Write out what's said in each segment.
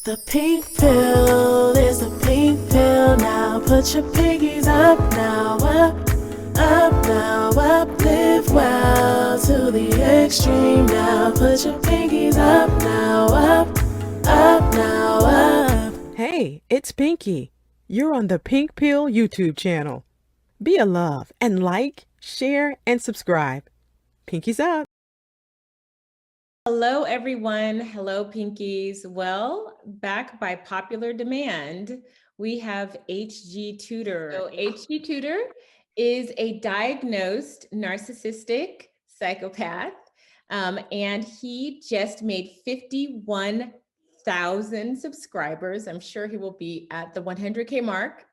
The pink pill is the pink pill now. Put your pinkies up now, up now, up. Live well to the extreme now. Put your pinkies up now, up now, up. Hey, it's Pinky. You're on the Pink Pill YouTube channel. Be a love and like, share, and subscribe. Pinkies up. Hello, everyone. Hello, Pinkies. Well, back by popular demand, we have HG Tudor. So HG Tudor is a diagnosed narcissistic psychopath, and he just made 51,000 subscribers. I'm sure he will be at the 100K mark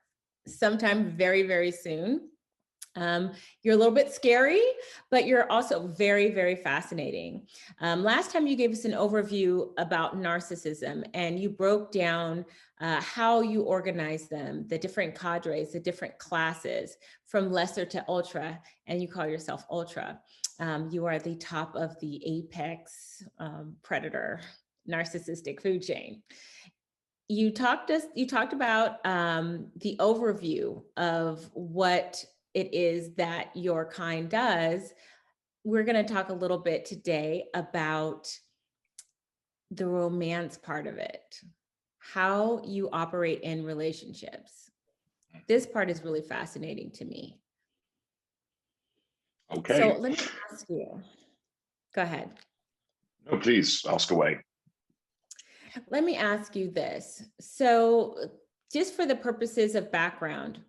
sometime very, very soon. You're a little bit scary, but you're also very, very fascinating. Last time you gave us an overview about narcissism, and you broke down how you organize them, the different cadres, the different classes from lesser to ultra, and you call yourself ultra. You are the top of the apex predator narcissistic food chain. You talked about the overview of what it is that your kind does. We're going to talk a little bit today about the romance part of it, how you operate in relationships. This part is really fascinating to me. Okay. So let me ask you, go ahead. No, please ask away. Let me ask you this. So just for the purposes of background,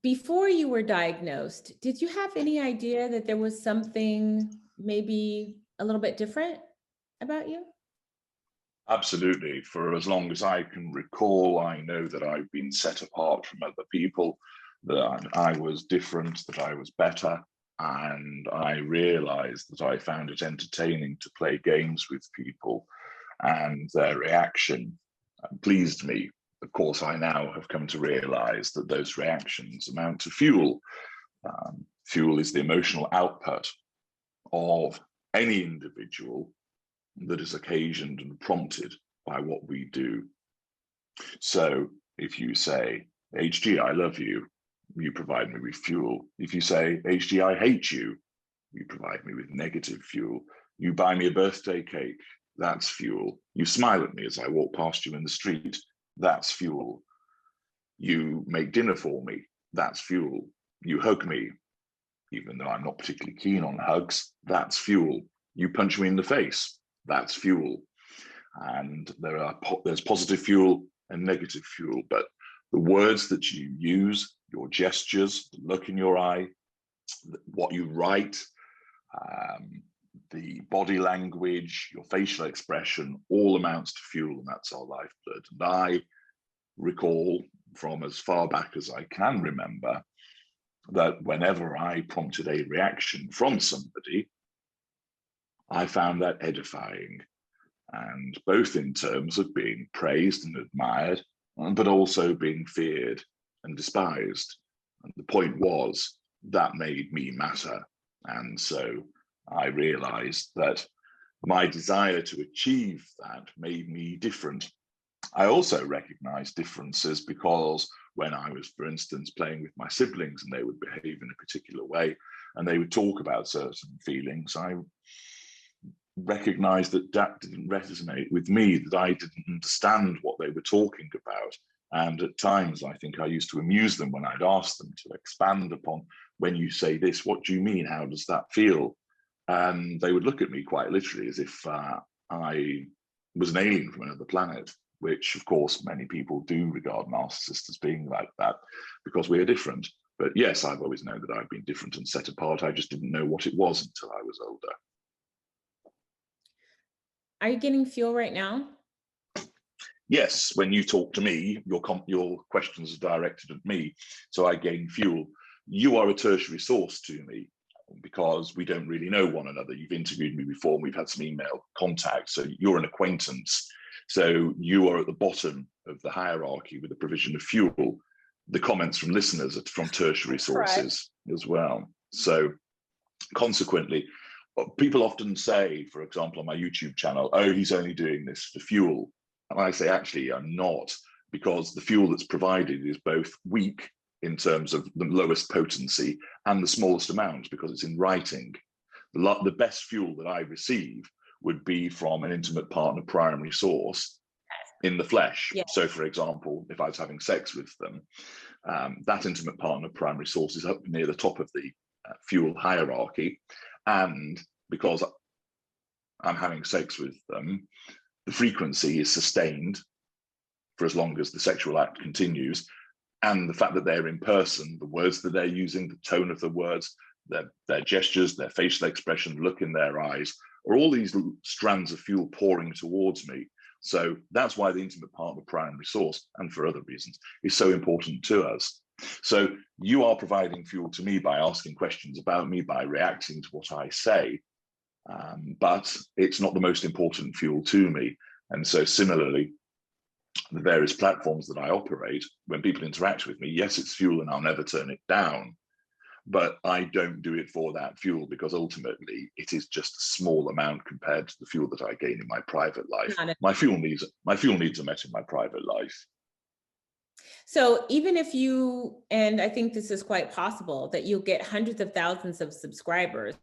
before you were diagnosed, did you have any idea that there was something maybe a little bit different about you? Absolutely. For as long as I can recall, I know that I've been set apart from other people, that I was different, that I was better. And I realized that I found it entertaining to play games with people, and their reaction pleased me. Of course, I now have come to realize that those reactions amount to fuel. Fuel is the emotional output of any individual that is occasioned and prompted by what we do. So if you say, HG, I love you, you provide me with fuel. If you say, HG, I hate you, you provide me with negative fuel. You buy me a birthday cake, that's fuel. You smile at me as I walk past you in the street, that's fuel. You make dinner for me, that's fuel. You hug me, even though I'm not particularly keen on hugs, that's fuel. You punch me in the face, that's fuel. And there's positive fuel and negative fuel, but the words that you use, your gestures, the look in your eye, what you write, the body language, your facial expression, all amounts to fuel, and that's our lifeblood. And I recall from as far back as I can remember that whenever I prompted a reaction from somebody, I found that edifying, and both in terms of being praised and admired, but also being feared and despised. And the point was that made me matter. And so I realized that my desire to achieve that made me different. I also recognized differences because when I was, for instance, playing with my siblings and they would behave in a particular way and they would talk about certain feelings, I recognized that that didn't resonate with me, that I didn't understand what they were talking about. And at times, I think I used to amuse them when I'd ask them to expand upon, when you say this, what do you mean? How does that feel? And they would look at me quite literally as if I was an alien from another planet, which of course many people do regard narcissists as being like that because we are different. But yes, I've always known that I've been different and set apart. I just didn't know what it was until I was older. Are you getting fuel right now? Yes, when you talk to me, your questions are directed at me, so I gain fuel. You are a tertiary source to me because we don't really know one another. You've interviewed me before, and we've had some email contact, so you're an acquaintance. So you are at the bottom of the hierarchy with the provision of fuel. The comments from listeners are from tertiary sources as well. So consequently, people often say, for example, on my YouTube channel, oh, he's only doing this for fuel. And I say, actually, I'm not, because the fuel that's provided is both weak in terms of the lowest potency and the smallest amount, because it's in writing. The best fuel that I receive would be from an intimate partner primary source in the flesh. Yeah. So, for example, if I was having sex with them, that intimate partner primary source is up near the top of the fuel hierarchy. And because I'm having sex with them, the frequency is sustained for as long as the sexual act continues. And the fact that they're in person, the words that they're using, the tone of the words, their gestures, their facial expression, look in their eyes, are all these strands of fuel pouring towards me. So that's why the intimate partner primary source, and for other reasons, is so important to us. So you are providing fuel to me by asking questions about me, by reacting to what I say, but it's not the most important fuel to me. And so similarly, the various platforms that I operate, when people interact with me, yes, it's fuel and I'll never turn it down, but I don't do it for that fuel, because ultimately it is just a small amount compared to the fuel that I gain in my private life. My fuel needs are met in my private life. So even if you, and I think this is quite possible, that you'll get hundreds of thousands of subscribers,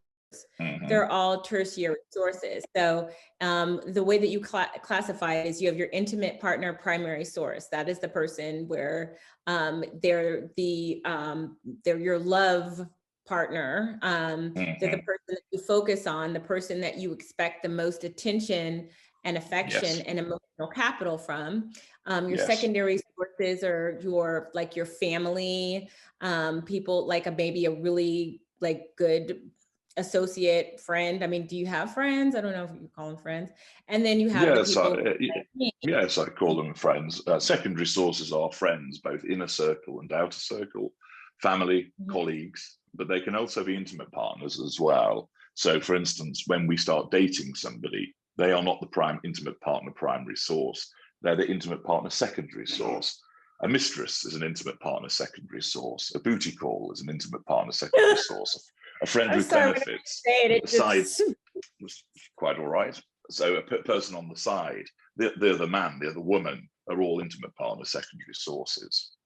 they're all tertiary sources. So the way that you classify it is you have your intimate partner primary source. That is the person where they're your love partner. They're the person that you focus on, the person that you expect the most attention and affection and emotional capital from. Your secondary sources are your family, people like maybe a really good associate, friend. I mean, do you have friends? I don't know if you call them friends. And then you have the people. Yes, I call them friends. Secondary sources are friends, both inner circle and outer circle, family, colleagues, but they can also be intimate partners as well. So for instance, when we start dating somebody, they are not the intimate partner primary source. They're the intimate partner secondary source. A mistress is an intimate partner secondary source. A booty call is an intimate partner secondary source. A friend with benefits, quite all right. So a person on the side, they're the man, they're the woman, are all intimate partner secondary sources.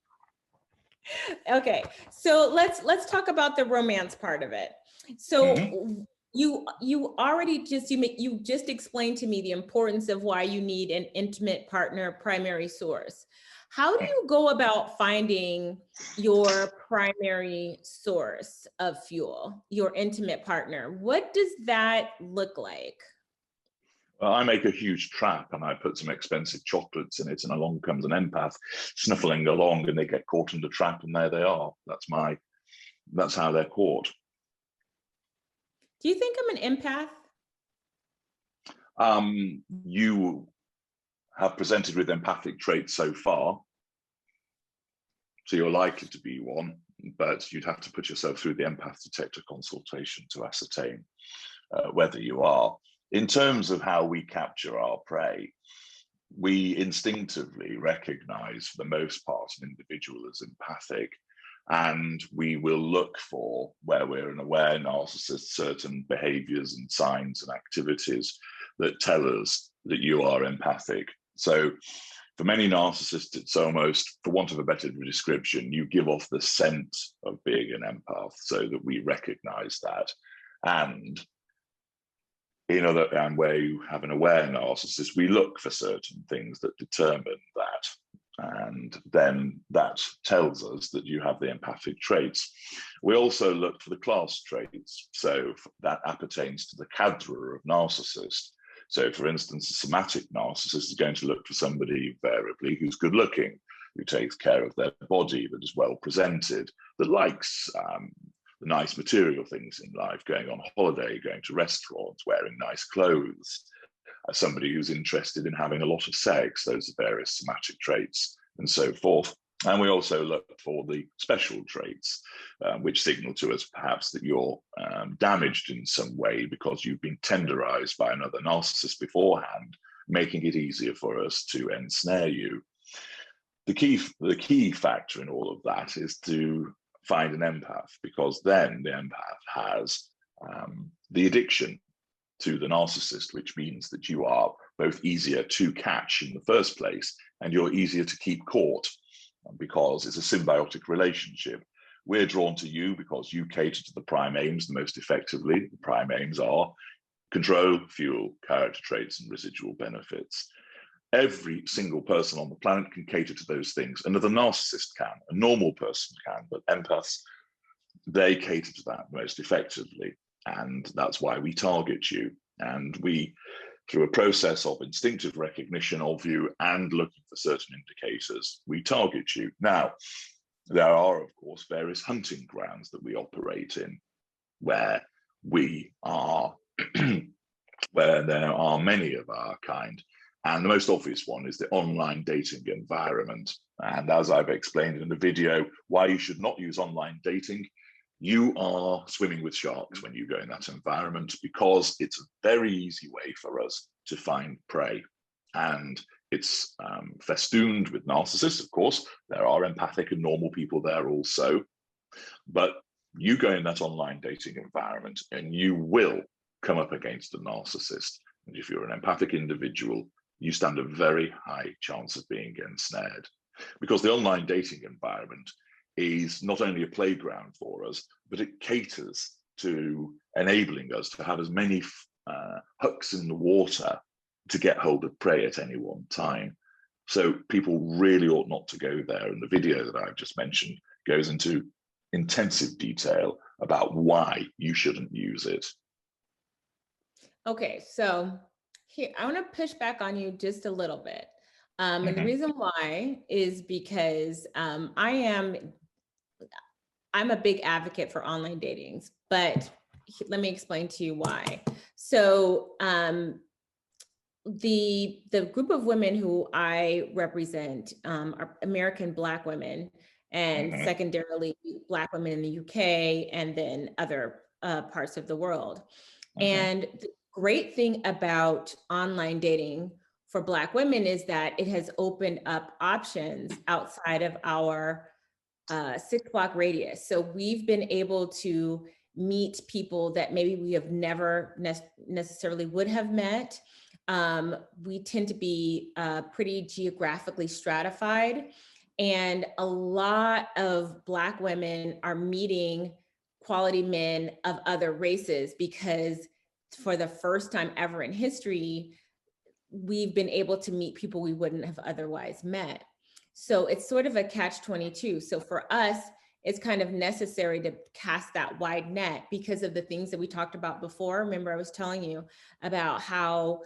Okay, so let's talk about the romance part of it. So you already you just explained to me the importance of why you need an intimate partner primary source. How do you go about finding your primary source of fuel, your intimate partner? What does that look like? Well, I make a huge trap and I put some expensive chocolates in it, and along comes an empath snuffling along, and they get caught in the trap, and there they are. That's how they're caught. Do you think I'm an empath? You have presented with empathic traits so far, so you're likely to be one, but you'd have to put yourself through the empath detector consultation to ascertain whether you are. In terms of how we capture our prey, we instinctively recognize, for the most part, an individual as empathic, and we will look for, where we're an aware narcissist, certain behaviors and signs and activities that tell us that you are empathic. So for many narcissists, it's almost, for want of a better description, you give off the scent of being an empath, so that we recognize that. And and where you have an aware narcissist, we look for certain things that determine that. And then that tells us that you have the empathic traits. We also look for the class traits. So that appertains to the cadre of narcissist. So for instance, a somatic narcissist is going to look for somebody invariably who's good looking, who takes care of their body, that is well presented, that likes the nice material things in life, going on holiday, going to restaurants, wearing nice clothes. Somebody who's interested in having a lot of sex, those are various somatic traits and so forth. And we also look for the special traits, which signal to us perhaps that you're damaged in some way because you've been tenderized by another narcissist beforehand, making it easier for us to ensnare you. The key factor in all of that is to find an empath, because then the empath has the addiction to the narcissist, which means that you are both easier to catch in the first place, and you're easier to keep caught because it's a symbiotic relationship. We're drawn to you because you cater to the prime aims the most effectively. The prime aims are control, fuel, character traits, and residual benefits. Every single person on the planet can cater to those things. Another narcissist can, a normal person can, but empaths, they cater to that most effectively. And that's why we target you. And we, through a process of instinctive recognition of you and looking for certain indicators, we target you. Now, there are, of course, various hunting grounds that we operate in where we are, where there are many of our kind. And the most obvious one is the online dating environment. And as I've explained in the video, why you should not use online dating, you are swimming with sharks when you go in that environment, because it's a very easy way for us to find prey. And it's festooned with narcissists, of course. There are empathic and normal people there also. But you go in that online dating environment and you will come up against a narcissist. And if you're an empathic individual, you stand a very high chance of being ensnared, because the online dating environment is not only a playground for us, but it caters to enabling us to have as many hooks in the water to get hold of prey at any one time. So people really ought not to go there. And the video that I've just mentioned goes into intensive detail about why you shouldn't use it. Okay, so here, I want to push back on you just a little bit. And the reason why is because I'm a big advocate for online datings, but let me explain to you why. So the group of women who I represent are American Black women, and secondarily Black women in the UK, and then other parts of the world. And the great thing about online dating for Black women is that it has opened up options outside of our 6-block radius. So we've been able to meet people that maybe we have never necessarily would have met. We tend to be pretty geographically stratified, and a lot of Black women are meeting quality men of other races, because for the first time ever in history, we've been able to meet people we wouldn't have otherwise met. So it's sort of a catch-22. So for us, it's kind of necessary to cast that wide net because of the things that we talked about before. Remember, I was telling you about how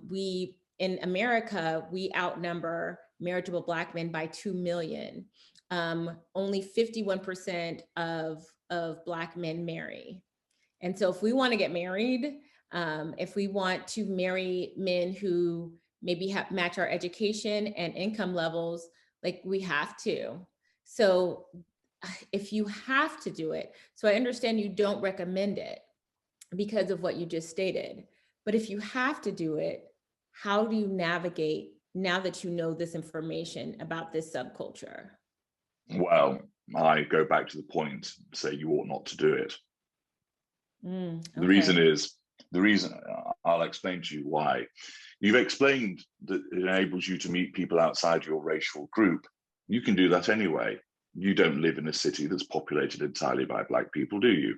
we, in America, we outnumber marriageable Black men by 2 million. Only 51% of Black men marry. And so if we want to get married, if we want to marry men who maybe match our education and income levels, like, we have to. So if you have to do it, so I understand you don't recommend it because of what you just stated, but if you have to do it, how do you navigate now that you know this information about this subculture? Well, I go back to the point, say you ought not to do it. Okay. The reason I'll explain to you why. You've explained that it enables you to meet people outside your racial group. You can do that anyway. You don't live in a city that's populated entirely by Black people, do you?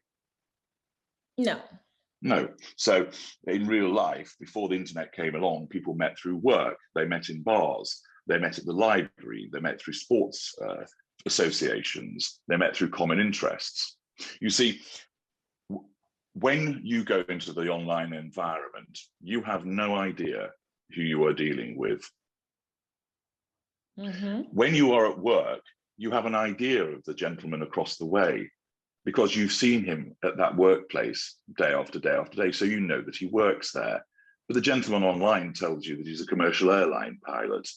No. No. So in real life, before the internet came along, people met through work. They met in bars. They met at the library. They met through sports associations. They met through common interests. You see, when you go into the online environment, you have no idea who you are dealing with. When you are at work, you have an idea of the gentleman across the way because you've seen him at that workplace day after day after day, so you know that he works there. But the gentleman online tells you that he's a commercial airline pilot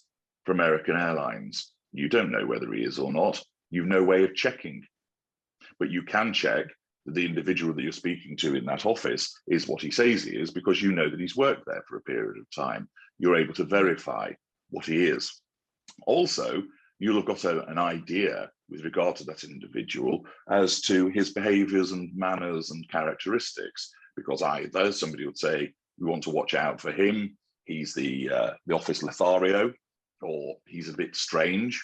for American Airlines. You don't know whether he is or not. You've no way of checking. But you can check that the individual that you're speaking to in that office is what he says he is, because you know that he's worked there for a period of time. You're able to verify what he is. Also, you'll have got an idea with regard to that individual as to his behaviors and manners and characteristics, because either somebody would say, we want to watch out for him, he's the office Lothario, or he's a bit strange,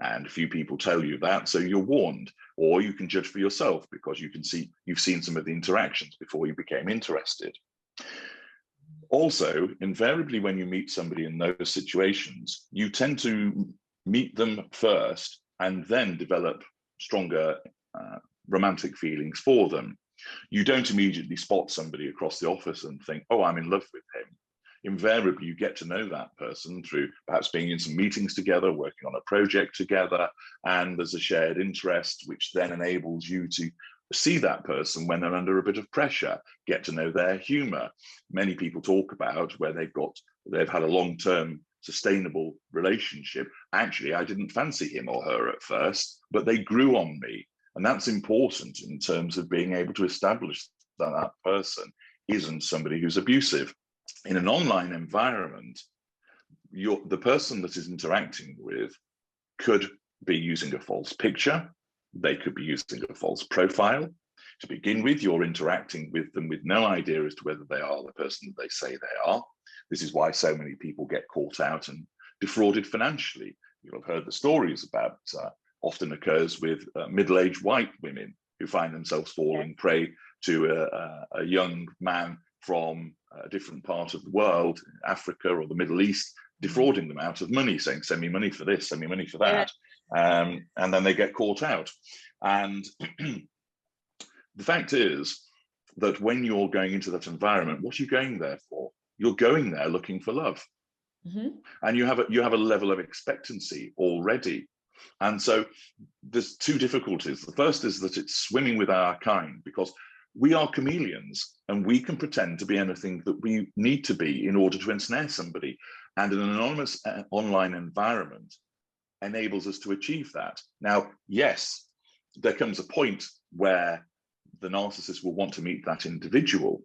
and a few people tell you that, so you're warned. Or you can judge for yourself because you've seen some of the interactions before you became interested. Also, invariably, when you meet somebody in those situations, you tend to meet them first and then develop stronger romantic feelings for them. You don't immediately spot somebody across the office and think, oh, I'm in love with him. Invariably, you get to know that person through perhaps being in some meetings together, working on a project together, and there's a shared interest, which then enables you to see that person when they're under a bit of pressure, get to know their humor. Many people talk about where they've had a long-term sustainable relationship. Actually, I didn't fancy him or her at first, but they grew on me. And that's important in terms of being able to establish that that person isn't somebody who's abusive. In an online environment, the person that is interacting with could be using a false picture. They could be using a false profile. To begin with, you're interacting with them with no idea as to whether they are the person that they say they are. This is why so many people get caught out and defrauded financially. You'll have heard the stories about often occurs with middle-aged white women who find themselves falling prey to a young man from a different part of the world, Africa or the Middle East, defrauding them out of money, saying, send me money for this, send me money for that. And then they get caught out. And the fact is that when you're going into that environment, what are you going there for? You're going there looking for love. And you have a level of expectancy already. And so there's two difficulties. The first is that it's swimming with our kind, because we are chameleons and we can pretend to be anything that we need to be in order to ensnare somebody. And an anonymous online environment enables us to achieve that. Now, yes, there comes a point where the narcissist will want to meet that individual.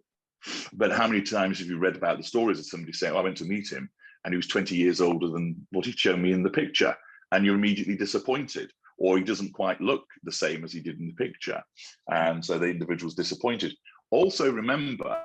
But how many times have you read about the stories of somebody saying, oh, I went to meet him and he was 20 years older than what he'd shown me in the picture, and you're immediately disappointed, or he doesn't quite look the same as he did in the picture. And so the individual's disappointed. Also remember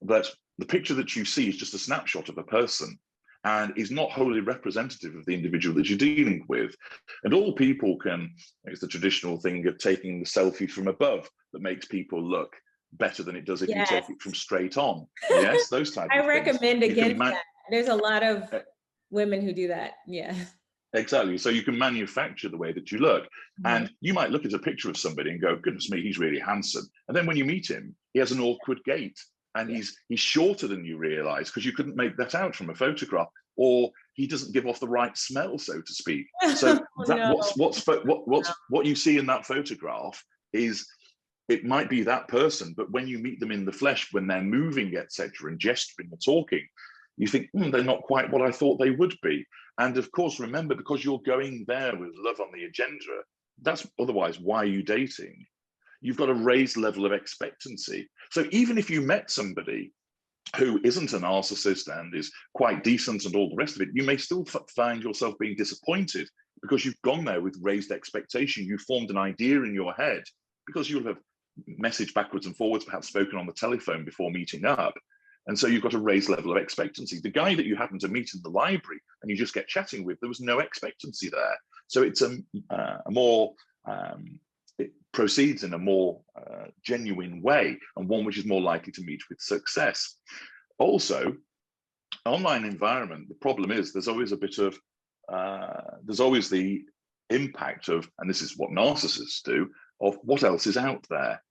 that the picture that you see is just a snapshot of a person and is not wholly representative of the individual that you're dealing with. And all people can, it's the traditional thing of taking the selfie from above that makes people look better than it does if you take it from straight on. Yes, those types of things. I recommend against that. There's a lot of women who do that. Yeah. Exactly. So you can manufacture the way that you look. And you might look at a picture of somebody and go, goodness me, he's really handsome. And then when you meet him, he has an awkward gait and he's shorter than you realize because you couldn't make that out from a photograph, or he doesn't give off the right smell, so to speak. So what you see in that photograph is, it might be that person, but when you meet them in the flesh, when they're moving, etc., and gesturing and talking, you think, they're not quite what I thought they would be. And of course, remember, because you're going there with love on the agenda, that's otherwise why are you dating? You've got a raised level of expectancy. So even if you met somebody who isn't a narcissist and is quite decent and all the rest of it, you may still find yourself being disappointed because you've gone there with raised expectation. You formed an idea in your head because you'll have messaged backwards and forwards, perhaps spoken on the telephone before meeting up. And so you've got a raised level of expectancy. The guy that you happen to meet in the library and you just get chatting with, there was no expectancy there. So it's it proceeds in a more genuine way, and one which is more likely to meet with success. Also, online environment, the problem is there's always a bit of, there's always the impact of, and this is what narcissists do, of what else is out there.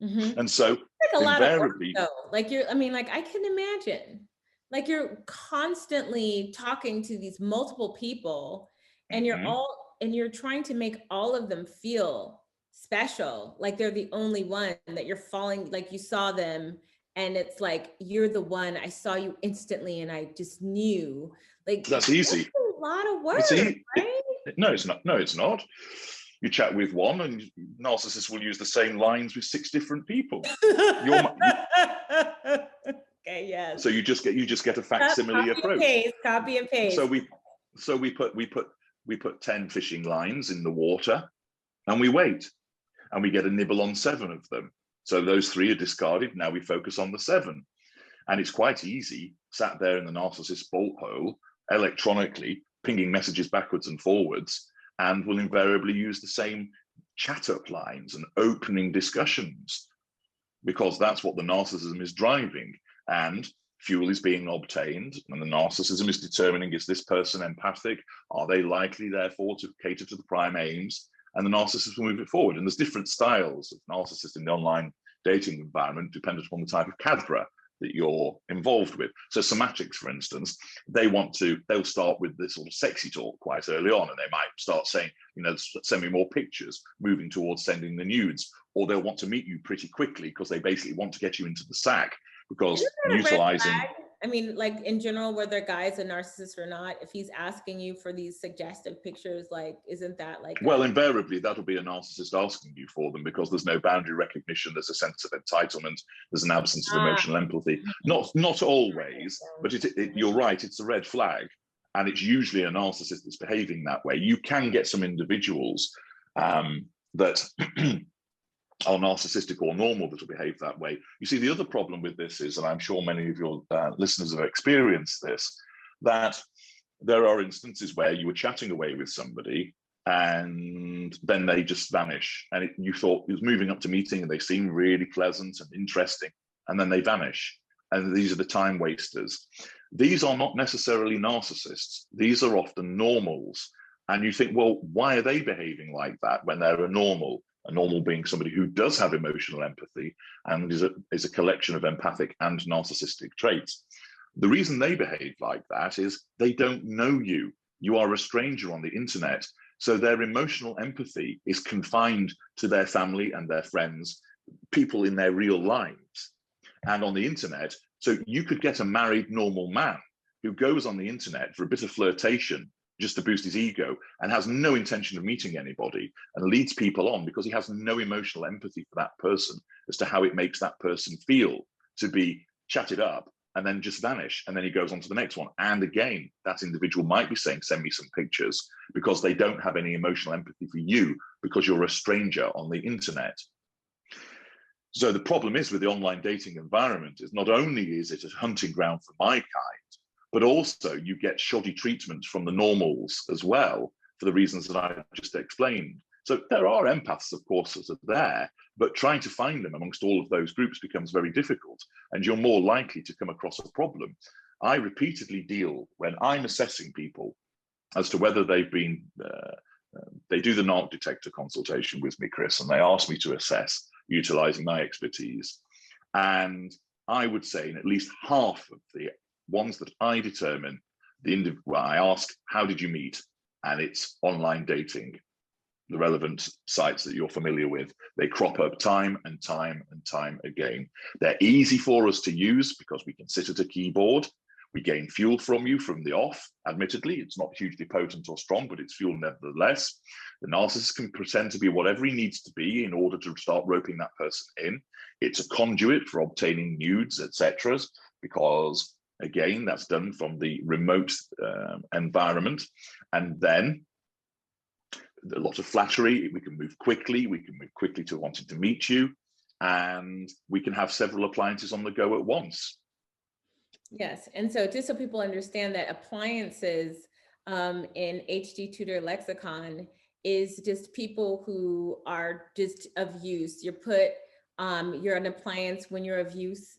And so like a lot invariably, of work, though. Like I can imagine, like you're constantly talking to these multiple people, and you're trying to make all of them feel special, like they're the only one, that you're falling, like you saw them and it's like, you're the one, I saw you instantly and I just knew. Like that's easy. That's a lot of work, right? No, it's not. No, it's not. You chat with one and narcissists will use the same lines with 6 different people. Okay, yes. So you just get a facsimile approach. Copy and paste. So we put 10 fishing lines in the water and we wait, and we get a nibble on 7 of them. So those 3 are discarded. Now we focus on the 7. And it's quite easy, sat there in the narcissist bolt hole, electronically, pinging messages backwards and forwards, and will invariably use the same chat up lines and opening discussions, because that's what the narcissism is driving. And fuel is being obtained, and the narcissism is determining, is this person empathic? Are they likely, therefore, to cater to the prime aims? And the narcissist will move it forward. And there's different styles of narcissists in the online dating environment, dependent upon the type of cadre that you're involved with. So somatics, for instance, they'll start with this sort of sexy talk quite early on, and they might start saying, you know, send me more pictures, moving towards sending the nudes, or they'll want to meet you pretty quickly because they basically want to get you into the sack, because utilizing, I mean, like in general, whether a guy's a narcissist or not, if he's asking you for these suggestive pictures, like, isn't that like, well, invariably that'll be a narcissist asking you for them, because there's no boundary recognition, there's a sense of entitlement, there's an absence of emotional empathy. Not always, but you're right, it's a red flag, and it's usually a narcissist that's behaving that way. You can get some individuals that are narcissistic or normal that will behave that way. You see, the other problem with this is, and I'm sure many of your listeners have experienced this, that there are instances where you were chatting away with somebody and then they just vanish, and you thought it was moving up to meeting and they seem really pleasant and interesting, and then they vanish. And these are the time wasters. These are not necessarily narcissists. These are often normals. And you think, well, why are they behaving like that when they're a normal? A normal being somebody who does have emotional empathy and is a collection of empathic and narcissistic traits. The reason they behave like that is they don't know you. You are a stranger on the internet. So their emotional empathy is confined to their family and their friends, people in their real lives. And on the internet, so you could get a married normal man who goes on the internet for a bit of flirtation just to boost his ego and has no intention of meeting anybody, and leads people on because he has no emotional empathy for that person as to how it makes that person feel to be chatted up and then just vanish. And then he goes on to the next one. And again, that individual might be saying, send me some pictures, because they don't have any emotional empathy for you because you're a stranger on the internet. So the problem is with the online dating environment is not only is it a hunting ground for my kind, but also you get shoddy treatment from the normals as well, for the reasons that I just explained. So there are empaths, of course, that are there, but trying to find them amongst all of those groups becomes very difficult, and you're more likely to come across a problem. I repeatedly deal, when I'm assessing people as to whether they've been, they do the narc detector consultation with me, Chris, and they ask me to assess utilizing my expertise. And I would say in at least half of the ones that I determine, I ask, how did you meet? And it's online dating. The relevant sites that you're familiar with, they crop up time and time and time again. They're easy for us to use because we can sit at a keyboard. We gain fuel from you from the off. Admittedly, it's not hugely potent or strong, but it's fuel nevertheless. The narcissist can pretend to be whatever he needs to be in order to start roping that person in. It's a conduit for obtaining nudes, etc., because again, that's done from the remote environment. And then a lot of flattery, we can move quickly to wanting to meet you, and we can have several appliances on the go at once. Yes, and so just so people understand that appliances in HD Tudor lexicon is just people who are just of use. You're an appliance when you're of use,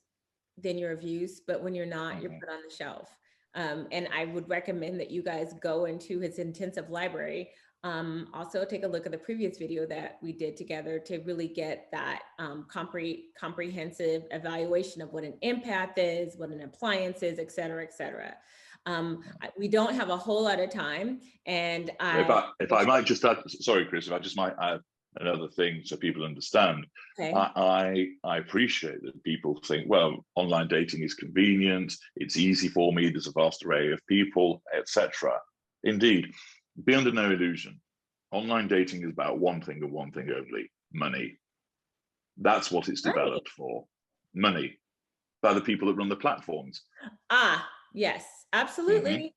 then you're of use, but when you're not, you're put on the shelf. And I would recommend that you guys go into his intensive library. Also take a look at the previous video that we did together to really get that comprehensive evaluation of what an empath is, what an appliance is, et cetera, et cetera. We don't have a whole lot of time, and if I might just add, sorry, Chris, if I just might add another thing so people understand. Okay. I appreciate that people think, well, online dating is convenient, it's easy for me, there's a vast array of people, etc. Indeed, be under no illusion. Online dating is about one thing and one thing only: money. That's what it's developed for. Money. By the people that run the platforms. Yes, absolutely.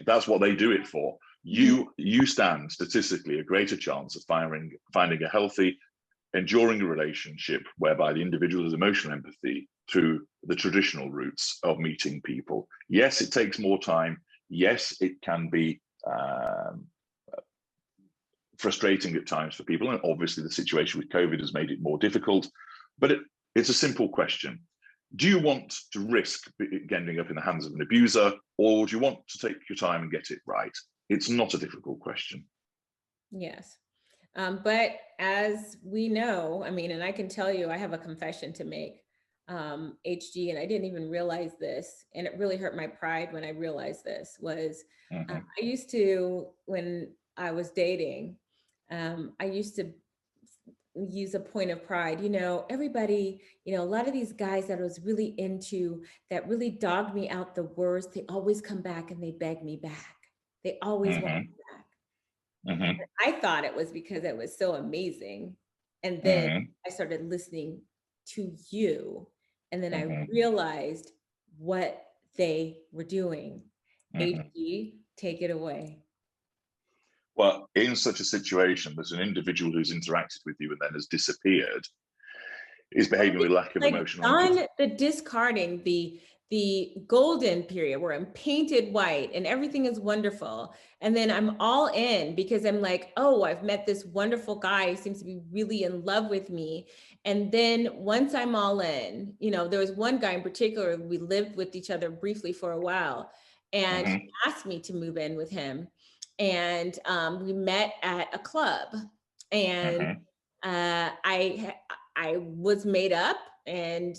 That's what they do it for. You stand statistically a greater chance of finding a healthy, enduring relationship whereby the individual has emotional empathy through the traditional routes of meeting people. Yes, it takes more time. Yes, it can be frustrating at times for people, and obviously the situation with COVID has made it more difficult, but it's a simple question. Do you want to risk ending up in the hands of an abuser, or do you want to take your time and get it right? It's not a difficult question. Yes. But as we know, I mean, and I can tell you, I have a confession to make, HG, and I didn't even realize this, and it really hurt my pride when I realized this, was I used to, when I was dating, I used to use a point of pride. You know, everybody, you know, a lot of these guys that I was really into, that really dogged me out the worst, they always come back and they beg me back. They always want me back. I thought it was because it was so amazing. And then I started listening to you. And then I realized what they were doing. HG, take it away. Well, in such a situation, there's an individual who's interacted with you and then has disappeared, is behaving with lack of emotional empathy. On the discarding, the golden period where I'm painted white and everything is wonderful. And then I'm all in because I'm like, oh, I've met this wonderful guy who seems to be really in love with me. And then once I'm all in, you know, there was one guy in particular, we lived with each other briefly for a while, and he asked me to move in with him. And we met at a club, and I was made up, and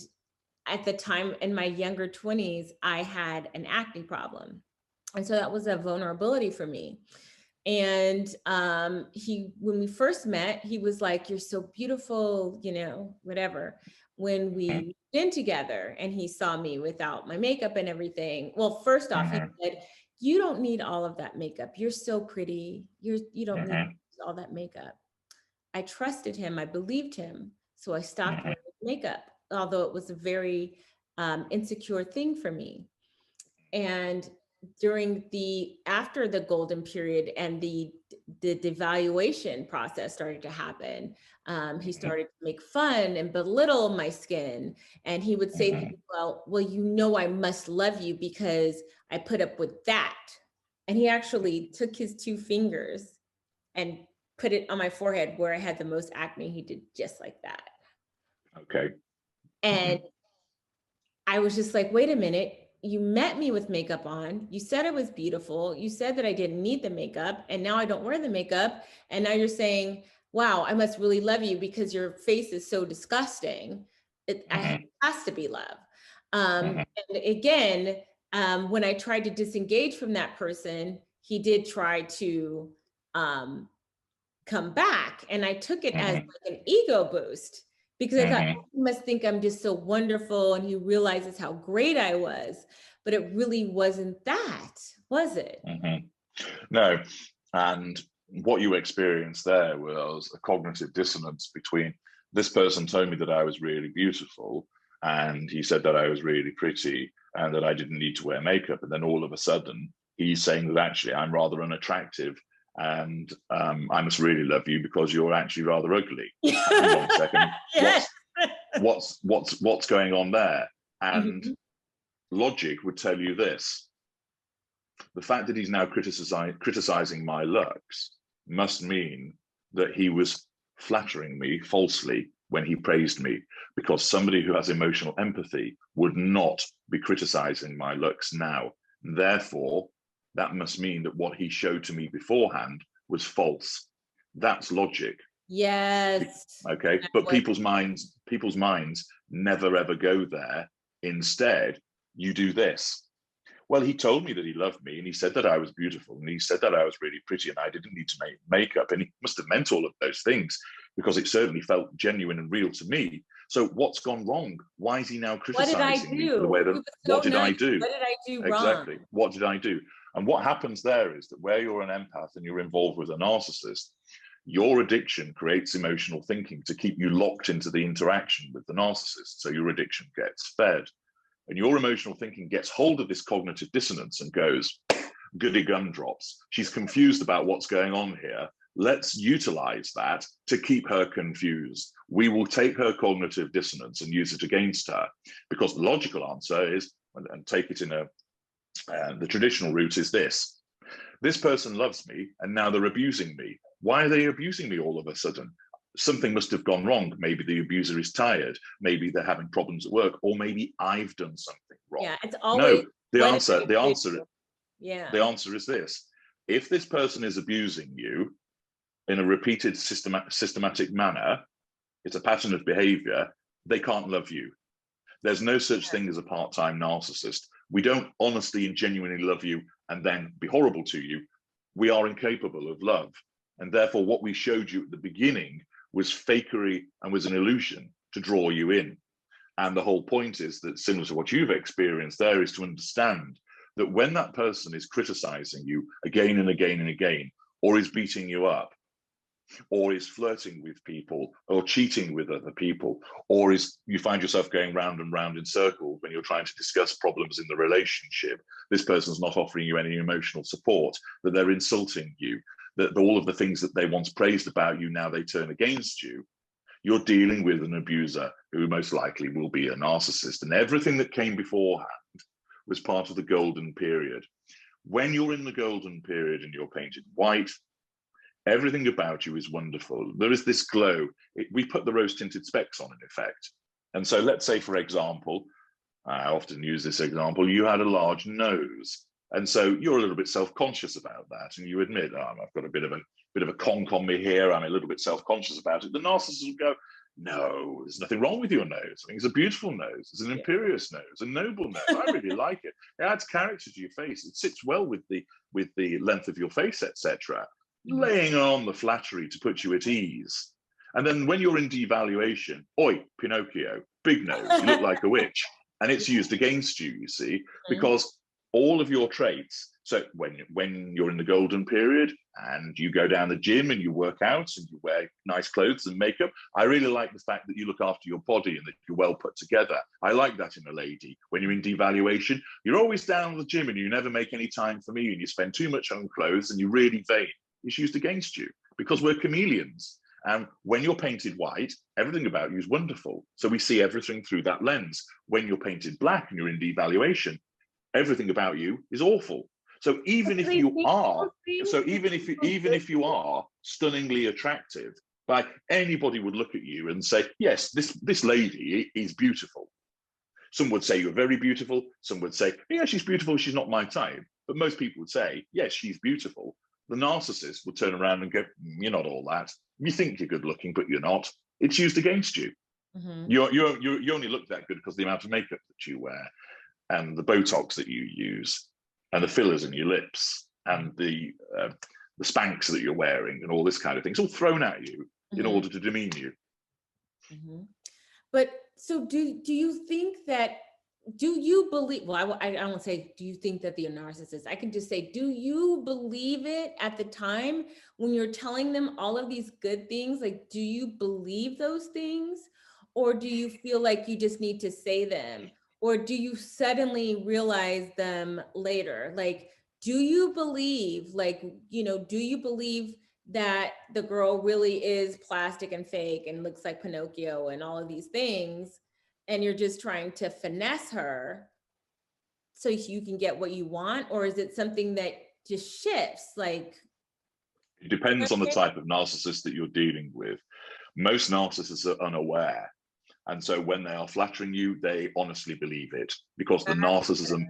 at the time in my younger 20s, I had an acne problem. And so that was a vulnerability for me. And when we first met, he was like, you're so beautiful, you know, whatever. When we moved in together and he saw me without my makeup and everything, well, first off, he said, you don't need all of that makeup. You're so pretty. You don't need all that makeup. I trusted him. I believed him. So I stopped wearing makeup, although it was a very insecure thing for me. And after the golden period and the devaluation process started to happen, he started to make fun and belittle my skin. And he would say, to me, well, you know, I must love you because I put up with that. And he actually took his 2 fingers and put it on my forehead where I had the most acne. He did just like that. Okay. And I was just like, wait a minute. You met me with makeup on. You said I was beautiful. You said that I didn't need the makeup. And now I don't wear the makeup. And now you're saying, wow, I must really love you because your face is so disgusting. It has to be love. And again, when I tried to disengage from that person, he did try to come back. And I took it as like an ego boost, because I thought, he must think I'm just so wonderful and he realizes how great I was. But it really wasn't that, was it? No. And what you experienced there was a cognitive dissonance between, this person told me that I was really beautiful, and he said that I was really pretty and that I didn't need to wear makeup. And then all of a sudden, he's saying that actually I'm rather unattractive and I must really love you because you're actually rather ugly. Hang on a second. Yes. What's going on there? And logic would tell you this: the fact that he's now criticizing my looks must mean that he was flattering me falsely when he praised me, because somebody who has emotional empathy would not be criticizing my looks now. Therefore, that must mean that what he showed to me beforehand was false. That's logic. Yes. Okay. But people's minds never ever go there. Instead, you do this. Well, he told me that he loved me, and he said that I was beautiful, and he said that I was really pretty, and I didn't need to make makeup. And he must have meant all of those things, because it certainly felt genuine and real to me. So what's gone wrong? Why is he now criticizing me for the way that, what did I do? What did I do wrong? Exactly. What did I do? And what happens there is that where you're an empath and you're involved with a narcissist, your addiction creates emotional thinking to keep you locked into the interaction with the narcissist. So your addiction gets fed. And your emotional thinking gets hold of this cognitive dissonance and goes, goody gumdrops. She's confused about what's going on here. Let's utilize that to keep her confused. We will take her cognitive dissonance and use it against her, because the logical answer is, and take it in the traditional route is this person loves me and now they're abusing me. Why are they abusing me all of a sudden? Something must have gone wrong. Maybe the abuser is tired. Maybe they're having problems at work, or maybe I've done something wrong. Yeah, it's always no. The answer is this: if this person is abusing you in a repeated systematic manner, it's a pattern of behavior. They can't love you. There's no such thing as a part-time narcissist. We don't honestly and genuinely love you and then be horrible to you. We are incapable of love. And therefore, what we showed you at the beginning was fakery and was an illusion to draw you in. And the whole point is that, similar to what you've experienced there, is to understand that when that person is criticizing you again and again and again, or is beating you up, or is flirting with people, or cheating with other people, or is you find yourself going round and round in circles when you're trying to discuss problems in the relationship, this person's not offering you any emotional support, that they're insulting you, that all of the things that they once praised about you, now they turn against you, you're dealing with an abuser who most likely will be a narcissist. And everything that came beforehand was part of the golden period. When you're in the golden period and you're painted white, everything about you is wonderful. There is this glow. We put the rose-tinted specs on, in effect. And so let's say, for example, I often use this example, you had a large nose. And so you're a little bit self-conscious about that. And you admit, oh, I've got a bit of a conk on me here. I'm a little bit self-conscious about it. The narcissist will go, no, there's nothing wrong with your nose. I think it's a beautiful nose. It's an imperious nose, a noble nose. I really like it. It adds character to your face. It sits well with the length of your face, etc. Laying on the flattery to put you at ease. And then when you're in devaluation, oi, Pinocchio, big nose, you look like a witch. And it's used against you, you see, because all of your traits, so when you're in the golden period and you go down the gym and you work out and you wear nice clothes and makeup, I really like the fact that you look after your body and that you're well put together. I like that in a lady. When you're in devaluation, you're always down at the gym and you never make any time for me and you spend too much on clothes and you're really vain. It's used against you because we're chameleons. And when you're painted white, everything about you is wonderful. So we see everything through that lens. When you're painted black and you're in devaluation, everything about you is awful. So even if you are stunningly attractive, like anybody would look at you and say, yes, this lady is beautiful. Some would say you're very beautiful. Some would say, yeah, she's beautiful. She's not my type. But most people would say, yes, she's beautiful. The narcissist would turn around and go, you're not all that. You think you're good looking, but you're not. It's used against you. You only look that good because of the amount of makeup that you wear and the Botox that you use and the fillers in your lips and the Spanx that you're wearing and all this kind of thing. It's all thrown at you in order to demean you. But so do you think that, do you believe, well, I won't say, do you think that they're narcissists? I can just say, do you believe it at the time when you're telling them all of these good things? Like, do you believe those things? Or do you feel like you just need to say them? Or do you suddenly realize them later? Like, do you believe, like, you know, do you believe that the girl really is plastic and fake and looks like Pinocchio and all of these things, and you're just trying to finesse her so you can get what you want? Or is it something that just shifts? Like, it depends on the type of narcissist that you're dealing with. Most narcissists are unaware. And so when they are flattering you, they honestly believe it because the narcissism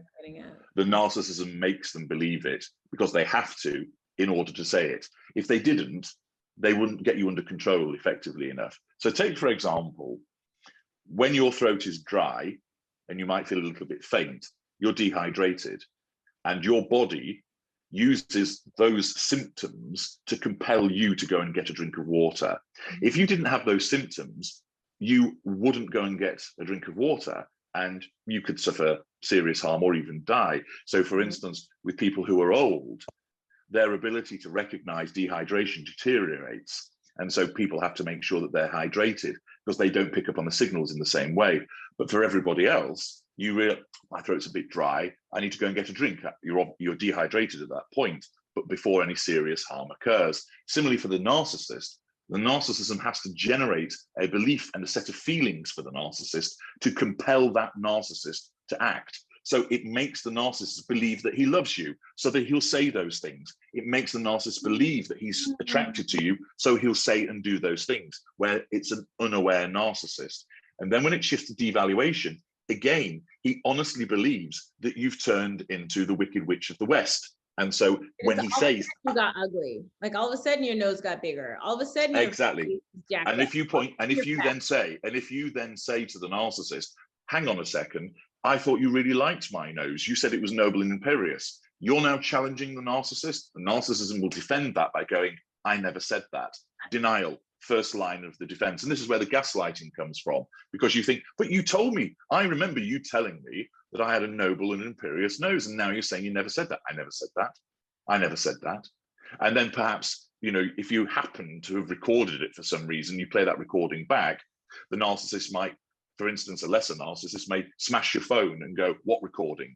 makes them believe it because they have to in order to say it. If they didn't, they wouldn't get you under control effectively enough. So take, for example, when your throat is dry and you might feel a little bit faint, you're dehydrated and your body uses those symptoms to compel you to go and get a drink of water. If you didn't have those symptoms, you wouldn't go and get a drink of water and you could suffer serious harm or even die. So for instance, with people who are old, their ability to recognize dehydration deteriorates. And so people have to make sure that they're hydrated because they don't pick up on the signals in the same way. But for everybody else, you realize, my throat's a bit dry, I need to go and get a drink. You're dehydrated at that point, but before any serious harm occurs. Similarly for the narcissism has to generate a belief and a set of feelings for the narcissist to compel that narcissist to act. So it makes the narcissist believe that he loves you, so that he'll say those things. It makes the narcissist believe that he's attracted to you, so he'll say and do those things, where it's an unaware narcissist. And then when it shifts to devaluation, again, he honestly believes that you've turned into the Wicked Witch of the West. And so when he says, you got ugly, like all of a sudden your nose got bigger, all of a sudden exactly. And if you point, and if you then say to the narcissist, hang on a second, I thought you really liked my nose. You said it was noble and imperious. You're now challenging the narcissist. The narcissism will defend that by going, I never said that. Denial, first line of the defense. And this is where the gaslighting comes from, because you think, but you told me, I remember you telling me that I had a noble and imperious nose. And now you're saying you never said that. I never said that. I never said that. And then perhaps, you know, if you happen to have recorded it for some reason, you play that recording back, the narcissist might, for instance, a lesser narcissist may smash your phone and go, what recording?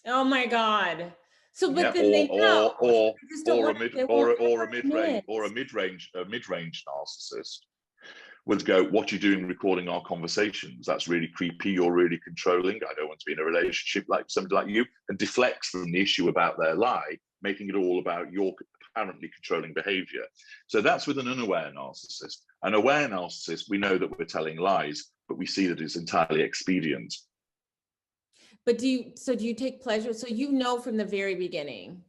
Oh my God. So, but yeah, then or a mid-range narcissist would go, what are you doing recording our conversations? That's really creepy. You're really controlling. I don't want to be in a relationship like somebody like you, and deflects from the issue about their lie, making it all about your apparently controlling behavior. So that's with an unaware narcissist. An aware narcissist, we know that we're telling lies, but we see that it's entirely expedient. But do you take pleasure? So you know from the very beginning.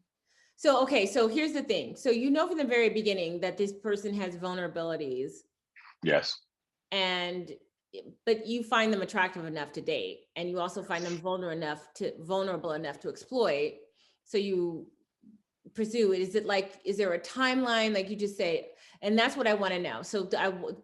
So, okay, so here's the thing. So you know from the very beginning that this person has vulnerabilities. Yes. But you find them attractive enough to date, and you also find them vulnerable enough to exploit. So you pursue it. Is there a timeline? Like you just say, and that's what I want to know. So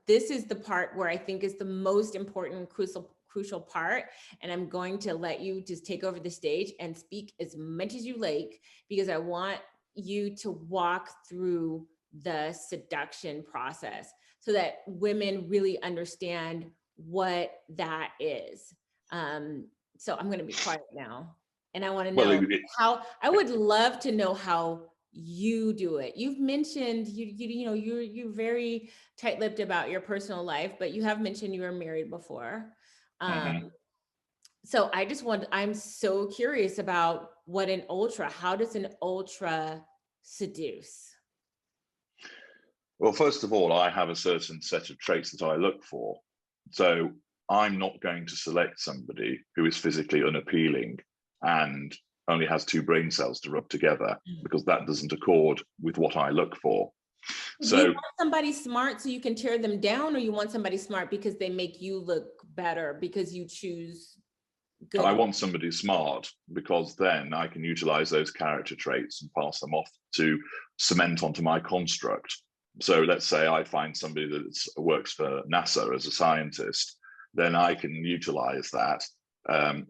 this is the part where I think is the most important, crucial part. And I'm going to let you just take over the stage and speak as much as you like, because I want you to walk through the seduction process so that women really understand what that is. So I'm going to be quiet now. And I want to know I would love to know how you do it. You've mentioned, you're very tight-lipped about your personal life, but you have mentioned you were married before. So I'm so curious about how does an ultra seduce? Well, first of all, I have a certain set of traits that I look for. So I'm not going to select somebody who is physically unappealing and only has 2 brain cells to rub together, because that doesn't accord with what I look for. So you want somebody smart so you can tear them down, or you want somebody smart because they make you look better because you choose good? I want somebody smart, because then I can utilize those character traits and pass them off to cement onto my construct. So let's say I find somebody that works for NASA as a scientist, then I can utilize that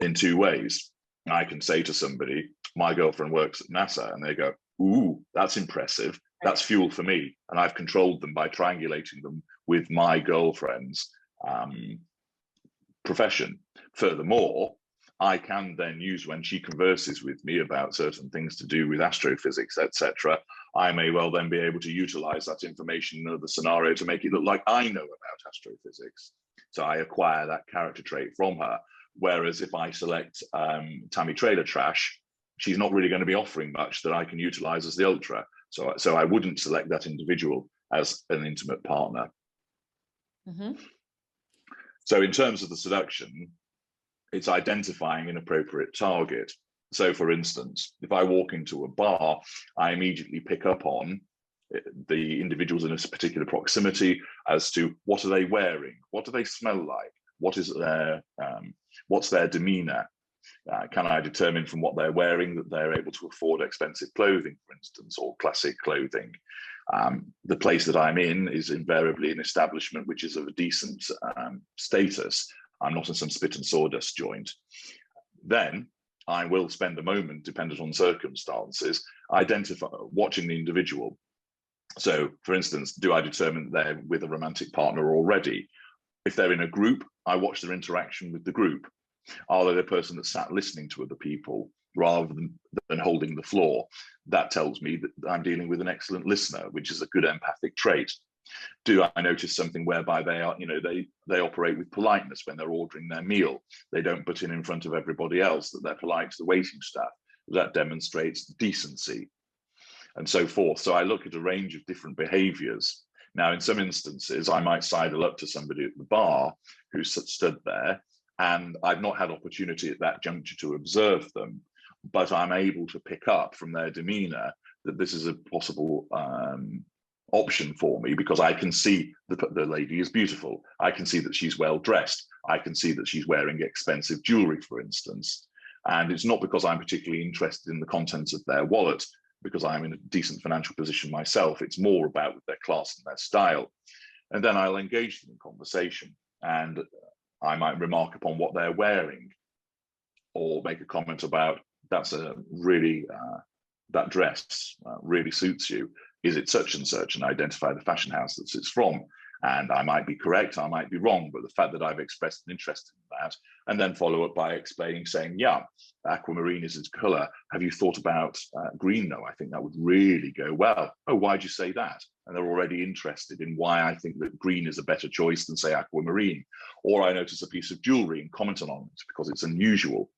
in 2 ways. I can say to somebody, my girlfriend works at NASA, and they go, ooh, that's impressive. That's fuel for me. And I've controlled them by triangulating them with my girlfriend's profession. Furthermore, I can then use, when she converses with me about certain things to do with astrophysics, etc., I may well then be able to utilize that information in the scenario to make it look like I know about astrophysics. So I acquire that character trait from her. Whereas if I select Tammy Trailer Trash, she's not really going to be offering much that I can utilize as the ultra. So I wouldn't select that individual as an intimate partner. So in terms of the seduction, it's identifying an appropriate target. So for instance, if I walk into a bar, I immediately pick up on the individuals in a particular proximity as to what are they wearing, what do they smell like, what is what's their demeanor. Can I determine from what they're wearing that they're able to afford expensive clothing, for instance, or classic clothing? The place that I'm in is invariably an establishment which is of a decent status. I'm not in some spit and sawdust joint. Then I will spend a moment, dependent on circumstances, watching the individual. So, for instance, do I determine that they're with a romantic partner already? If they're in a group, I watch their interaction with the group. Are they the person that sat listening to other people? rather than holding the floor. That tells me that I'm dealing with an excellent listener, which is a good empathic trait. Do I notice something whereby they are, they operate with politeness when they're ordering their meal? They don't butt in front of everybody else, that they're polite to the waiting staff. That demonstrates decency and so forth. So I look at a range of different behaviors. Now, in some instances, I might sidle up to somebody at the bar who stood there, and I've not had opportunity at that juncture to observe them, but I'm able to pick up from their demeanor that this is a possible option for me, because I can see the lady is beautiful. I can see that she's well dressed. I can see that she's wearing expensive jewelry, for instance. And it's not because I'm particularly interested in the contents of their wallet, because I'm in a decent financial position myself. It's more about their class and their style. And then I'll engage them in conversation, and I might remark upon what they're wearing, or make a comment about, that's a really, that dress really suits you. Is it such and such? And identify the fashion house that it's from. And I might be correct, I might be wrong, but the fact that I've expressed an interest in that, and then follow up by explaining, saying, yeah, aquamarine is its color. Have you thought about green? No, I think that would really go well. Oh, why'd you say that? And they're already interested in why I think that green is a better choice than, say, aquamarine. Or I notice a piece of jewelry and comment on it because it's unusual.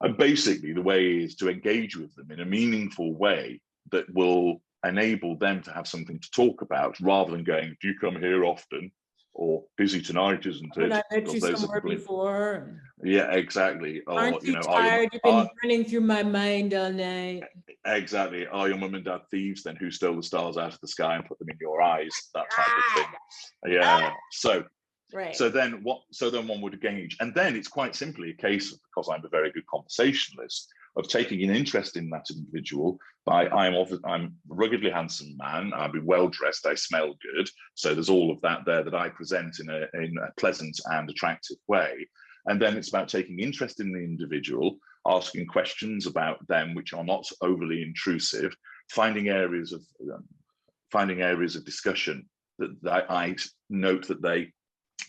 And basically, the way is to engage with them in a meaningful way that will enable them to have something to talk about, rather than going, do you come here often? Or busy tonight, isn't it? I met you somewhere before. Yeah, exactly. Aren't you tired? You've been running through my mind all night. Exactly. Are your mum and dad thieves then, who stole the stars out of the sky and put them in your eyes? That type of thing. Yeah. Right. So then one would engage. And then it's quite simply a case of, because I'm a very good conversationalist, of taking an interest in that individual by, I'm a ruggedly handsome man, I'll be well dressed, I smell good. So there's all of that there that I present in a pleasant and attractive way. And then it's about taking interest in the individual, asking questions about them which are not overly intrusive, finding areas of discussion that I note that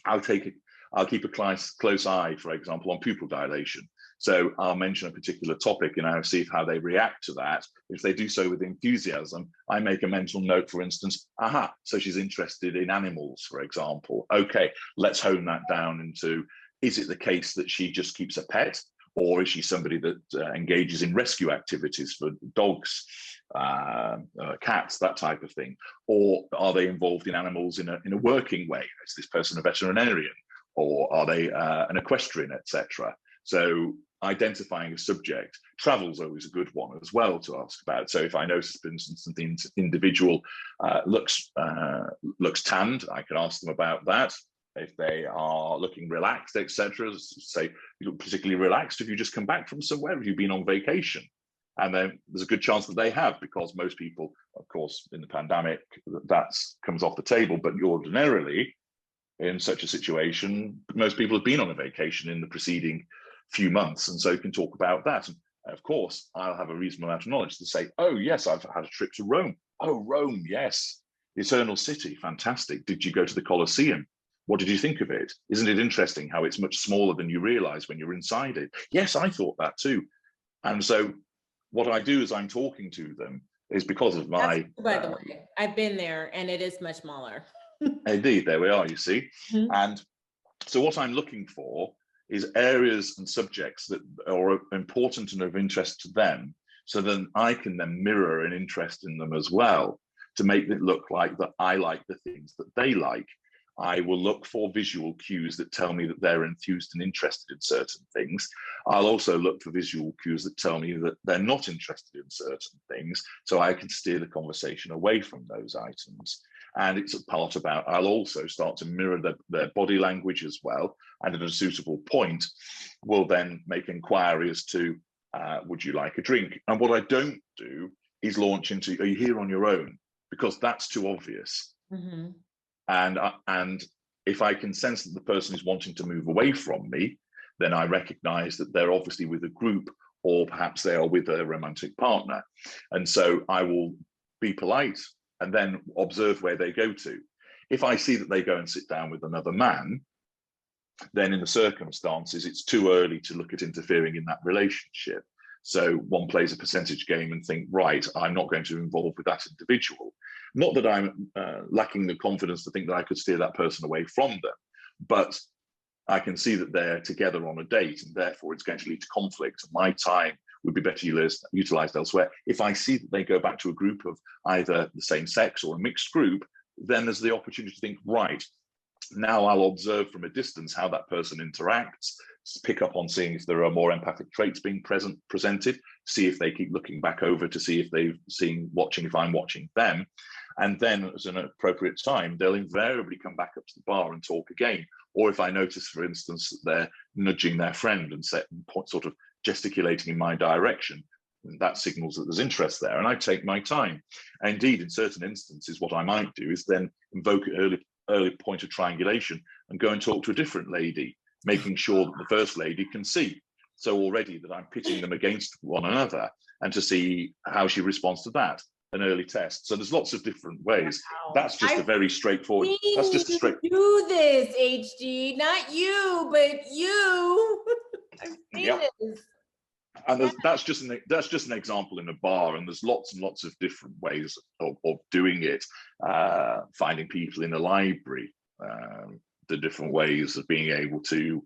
I'll keep a close eye, for example, on pupil dilation. So I'll mention a particular topic and I'll see how they react to that. If they do so with enthusiasm, I make a mental note, for instance, aha, so she's interested in animals, for example. Okay, let's hone that down into, is it the case that she just keeps a pet? Or is she somebody that engages in rescue activities for dogs, cats, that type of thing? Or are they involved in animals in a working way? Is this person a veterinarian? Or are they an equestrian, etc.? So identifying a subject. Travel's always a good one as well to ask about. So if I notice, for instance, that the individual looks tanned, I can ask them about that. If they are looking relaxed, etc., say, you look particularly relaxed. Have you just come back from somewhere? Have you been on vacation? And then there's a good chance that they have, because most people, of course, in the pandemic, that comes off the table. But ordinarily, in such a situation, most people have been on a vacation in the preceding few months, and so you can talk about that. And of course, I'll have a reasonable amount of knowledge to say, oh yes, I've had a trip to Rome. Oh, Rome, yes. The Eternal City, fantastic. Did you go to the Colosseum? What did you think of it? Isn't it interesting how it's much smaller than you realize when you're inside it? Yes, I thought that too. And so what I do as I'm talking to them is because of my... By the way, I've been there and it is much smaller. Indeed, there we are, you see. Mm-hmm. And so what I'm looking for is areas and subjects that are important and of interest to them, so then I can then mirror an interest in them as well, to make it look like that I like the things that they like. I will look for visual cues that tell me that they're enthused and interested in certain things. I'll also look for visual cues that tell me that they're not interested in certain things, so I can steer the conversation away from those items. And it's a part about, I'll also start to mirror their body language as well. And at a suitable point, we'll then make inquiry as to, would you like a drink? And what I don't do is launch into, are you here on your own? Because that's too obvious. Mm-hmm. And if I can sense that the person is wanting to move away from me, then I recognize that they're obviously with a group, or perhaps they are with a romantic partner. And so I will be polite and then observe where they go to. If I see that they go and sit down with another man, then in the circumstances, it's too early to look at interfering in that relationship. So one plays a percentage game and think, right, I'm not going to involve with that individual. Not that I'm lacking the confidence to think that I could steer that person away from them, but I can see that they're together on a date, and therefore it's going to lead to conflict. My time would be better utilized elsewhere. If I see that they go back to a group of either the same sex or a mixed group, then there's the opportunity to think, right, now I'll observe from a distance how that person interacts, pick up on seeing if there are more empathic traits being presented, see if they keep looking back over to see if they've seen watching, if I'm watching them. And then at an appropriate time, they'll invariably come back up to the bar and talk again. Or if I notice, for instance, that they're nudging their friend and sort of gesticulating in my direction, that signals that there's interest there, and I take my time. And indeed, in certain instances, what I might do is then invoke an early point of triangulation and go and talk to a different lady, making sure that the first lady can see. So already that I'm pitting them against one another, and to see how she responds to that, an early test. So there's lots of different ways. Wow. That's just a very straightforward. That's just a straight. Do this, HG, not you, but you. I've seen this. And that's just an example in a bar, and there's lots and lots of different ways of doing it. Finding people in a library, the different ways of being able to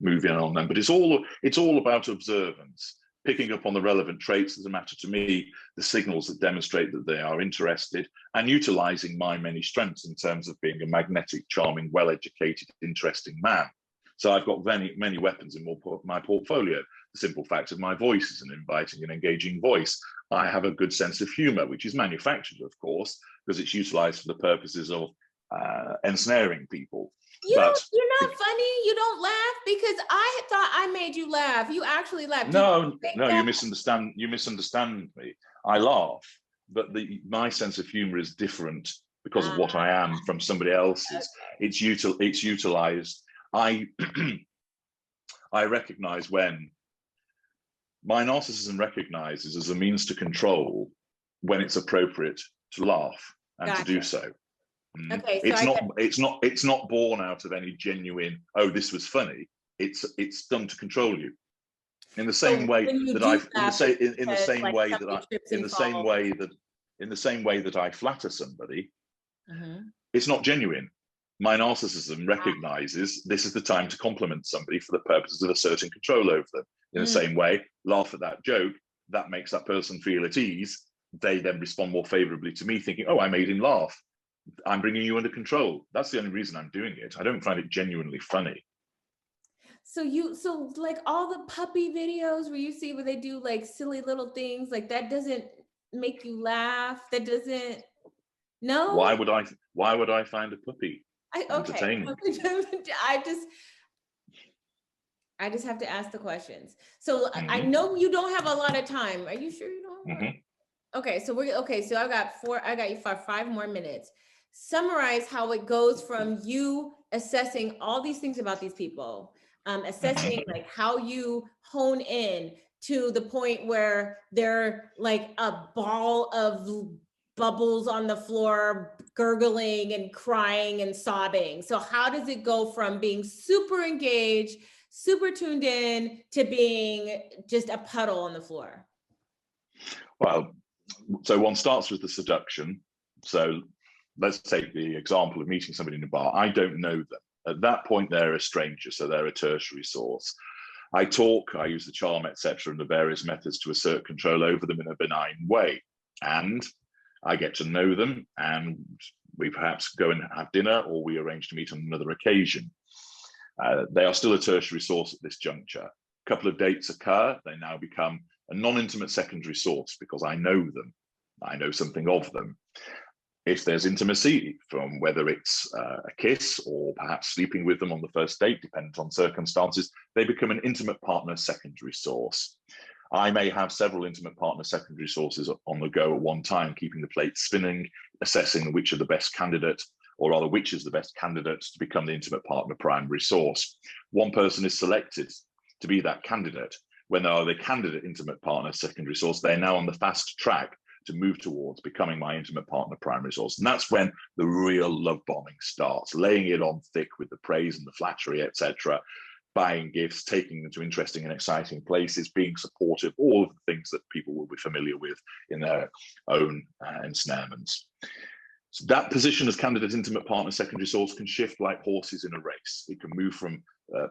move in on them. But it's all about observance, picking up on the relevant traits that matter to me, the signals that demonstrate that they are interested, and utilizing my many strengths in terms of being a magnetic, charming, well-educated, interesting man. So I've got many weapons in my portfolio. The simple fact of my voice is an inviting and engaging voice. I have a good sense of humor, which is manufactured, of course, because it's utilized for the purposes of ensnaring people. You're not funny. You don't laugh, because I thought I made you laugh. You actually laughed. No, you misunderstand. You misunderstand me. I laugh, but my sense of humor is different because of what I am from somebody else's. Okay. It's utilized. I recognize when my narcissism recognizes as a means to control when it's appropriate to laugh and to do so. Okay, so it's not born out of any genuine, oh, this was funny. It's done to control you. In the same way that I flatter somebody, it's not genuine. My narcissism recognizes this is the time to compliment somebody for the purposes of asserting control over them. In the same way, laugh at that joke, that makes that person feel at ease. They then respond more favorably to me, thinking, oh, I made him laugh. I'm bringing you under control. That's the only reason I'm doing it. I don't find it genuinely funny. So like all the puppy videos where they do like silly little things, like that doesn't make you laugh? That doesn't, no? Why would I find a puppy entertaining? I just have to ask the questions. So I know you don't have a lot of time. Are you sure you don't? Okay, so I got you for 5 more minutes. Summarize how it goes from you assessing all these things about these people, assessing like how you hone in to the point where they're like a ball of bubbles on the floor, gurgling and crying and sobbing. So how does it go from being super engaged, super tuned in, to being just a puddle on the floor? Well, so one starts with the seduction. So let's take the example of meeting somebody in a bar. I don't know them. At that point, they're a stranger, so they're a tertiary source. I use the charm, etc., and the various methods to assert control over them in a benign way. And I get to know them, and we perhaps go and have dinner, or we arrange to meet on another occasion. They are still a tertiary source at this juncture. A couple of dates occur, they now become a non-intimate secondary source because I know them. I know something of them. If there's intimacy, from whether it's a kiss or perhaps sleeping with them on the first date, dependent on circumstances, they become an intimate partner secondary source. I may have several intimate partner secondary sources on the go at one time, keeping the plate spinning, assessing which are the best candidate, or rather which is the best candidate to become the intimate partner primary source. One person is selected to be that candidate. When they are the candidate intimate partner secondary source, they're now on the fast track to move towards becoming my intimate partner primary source. And that's when the real love bombing starts, laying it on thick with the praise and the flattery, etc., buying gifts, taking them to interesting and exciting places, being supportive, all of the things that people will be familiar with in their own ensnarements. So that position as candidate intimate partner secondary source can shift like horses in a race. It can move from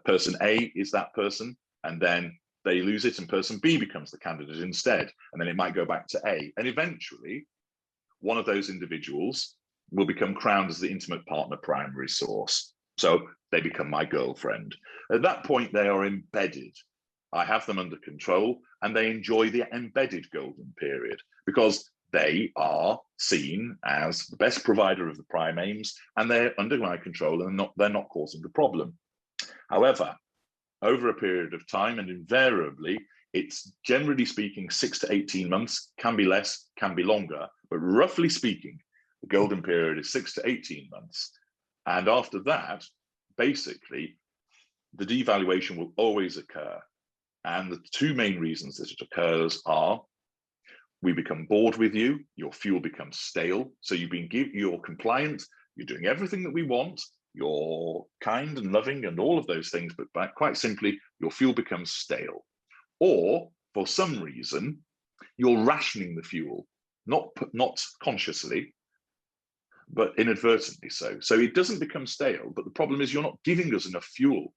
person A is that person, and then they lose it and person B becomes the candidate instead. And then it might go back to A. And eventually, one of those individuals will become crowned as the intimate partner primary source. So they become my girlfriend. At that point, they are embedded. I have them under control, and they enjoy the embedded golden period because they are seen as the best provider of the prime aims, and they're under my control, and they're not causing the problem. However, over a period of time, and invariably, it's generally speaking 6 to 18 months, can be less, can be longer, but roughly speaking, the golden period is 6 to 18 months. And after that, basically, the devaluation will always occur. And the two main reasons that it occurs are we become bored with you, your fuel becomes stale. So you're compliant, you're doing everything that we want, you're kind and loving and all of those things, but quite simply, your fuel becomes stale. Or for some reason, you're rationing the fuel, not consciously, but inadvertently so. So it doesn't become stale, but the problem is you're not giving us enough fuel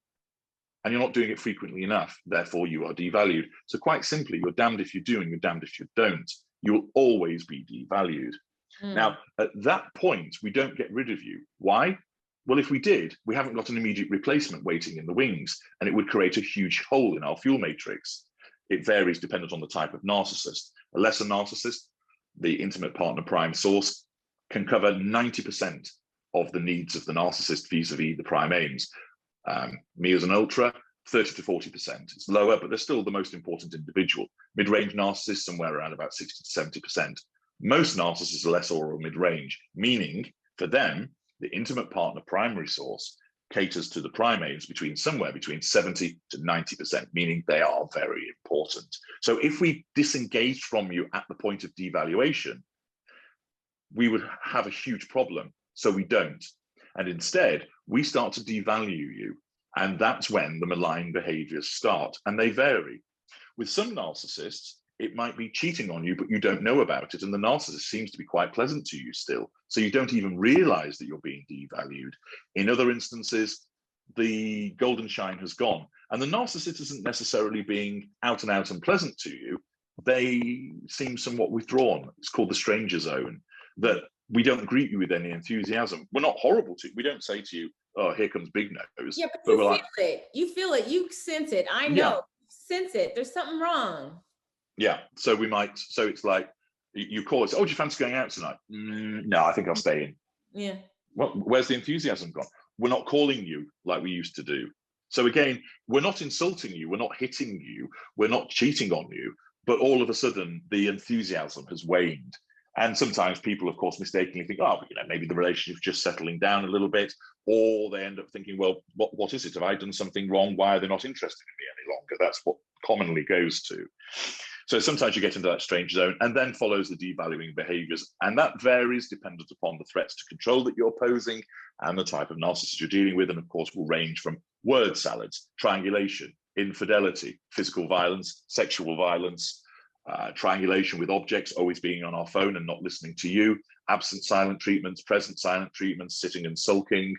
and you're not doing it frequently enough. Therefore, you are devalued. So quite simply, you're damned if you do and you're damned if you don't. You will always be devalued. Now, at that point, we don't get rid of you. Why? Well, if we did, we haven't got an immediate replacement waiting in the wings, and it would create a huge hole in our fuel matrix. It varies dependent on the type of narcissist. A lesser narcissist, the intimate partner prime source, can cover 90% of the needs of the narcissist vis-a-vis the prime aims. Me as an ultra, 30 to 40%. It's lower, but they're still the most important individual. Mid-range narcissists, somewhere around about 60 to 70%. Most narcissists are less or mid-range, meaning for them, the intimate partner primary source caters to the primates somewhere between 70 to 90%, meaning they are very important. So if we disengage from you at the point of devaluation, we would have a huge problem. So we don't. And instead, we start to devalue you. And that's when the malign behaviors start. And they vary. With some narcissists, it might be cheating on you, but you don't know about it. And the narcissist seems to be quite pleasant to you still. So you don't even realize that you're being devalued. In other instances, the golden shine has gone. And the narcissist isn't necessarily being out and out unpleasant to you. They seem somewhat withdrawn. It's called the stranger zone, that we don't greet you with any enthusiasm. We're not horrible to you. We don't say to you, oh, here comes Big Nose. Yeah, but you feel it. You feel it. You sense it. I know. Yeah. Sense it. There's something wrong. Yeah. So it's like you call us, oh, do you fancy going out tonight? No, I think I'll stay in. Yeah. Well, where's the enthusiasm gone? We're not calling you like we used to do. So again, we're not insulting you. We're not hitting you. We're not cheating on you. But all of a sudden, the enthusiasm has waned. And sometimes people, of course, mistakenly think, oh, maybe the relationship's just settling down a little bit, or they end up thinking, well, what is it? Have I done something wrong? Why are they not interested in me any longer? That's what commonly goes to. So sometimes you get into that strange zone, and then follows the devaluing behaviors. And that varies dependent upon the threats to control that you're posing and the type of narcissist you're dealing with. And of course, will range from word salads, triangulation, infidelity, physical violence, sexual violence, triangulation with objects, always being on our phone and not listening to you, absent silent treatments, present silent treatments, sitting and sulking.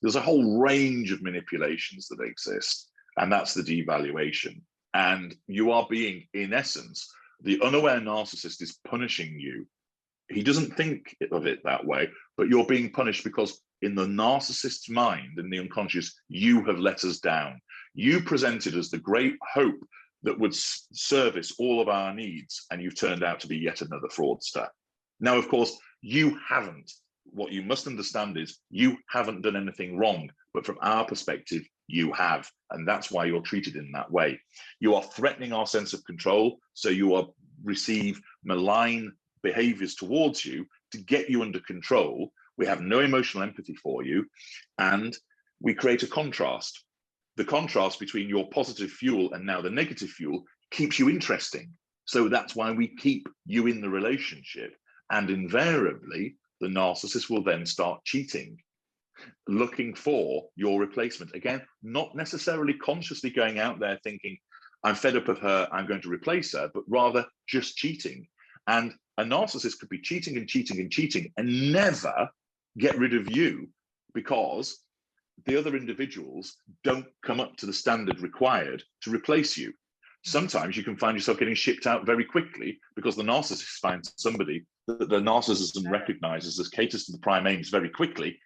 There's a whole range of manipulations that exist, and that's the devaluation. And you are being, in essence, the unaware narcissist is punishing you. He doesn't think of it that way, but you're being punished because in the narcissist's mind, in the unconscious, you have let us down. You presented as the great hope that would service all of our needs, and you've turned out to be yet another fraudster. Now, of course, you haven't. What you must understand is you haven't done anything wrong, but from our perspective, you have, and that's why you're treated in that way. You are threatening our sense of control, so you receive malign behaviors towards you to get you under control. We have no emotional empathy for you, and we create a contrast. The contrast between your positive fuel and now the negative fuel keeps you interesting. So that's why we keep you in the relationship. And invariably, the narcissist will then start cheating. looking for your replacement. Again, not necessarily consciously going out there thinking, I'm fed up of her, I'm going to replace her, but rather just cheating. And a narcissist could be cheating and cheating and cheating and never get rid of you because the other individuals don't come up to the standard required to replace you. Sometimes you can find yourself getting shipped out very quickly because the narcissist finds somebody that the narcissism recognizes as caters to the prime aims very quickly.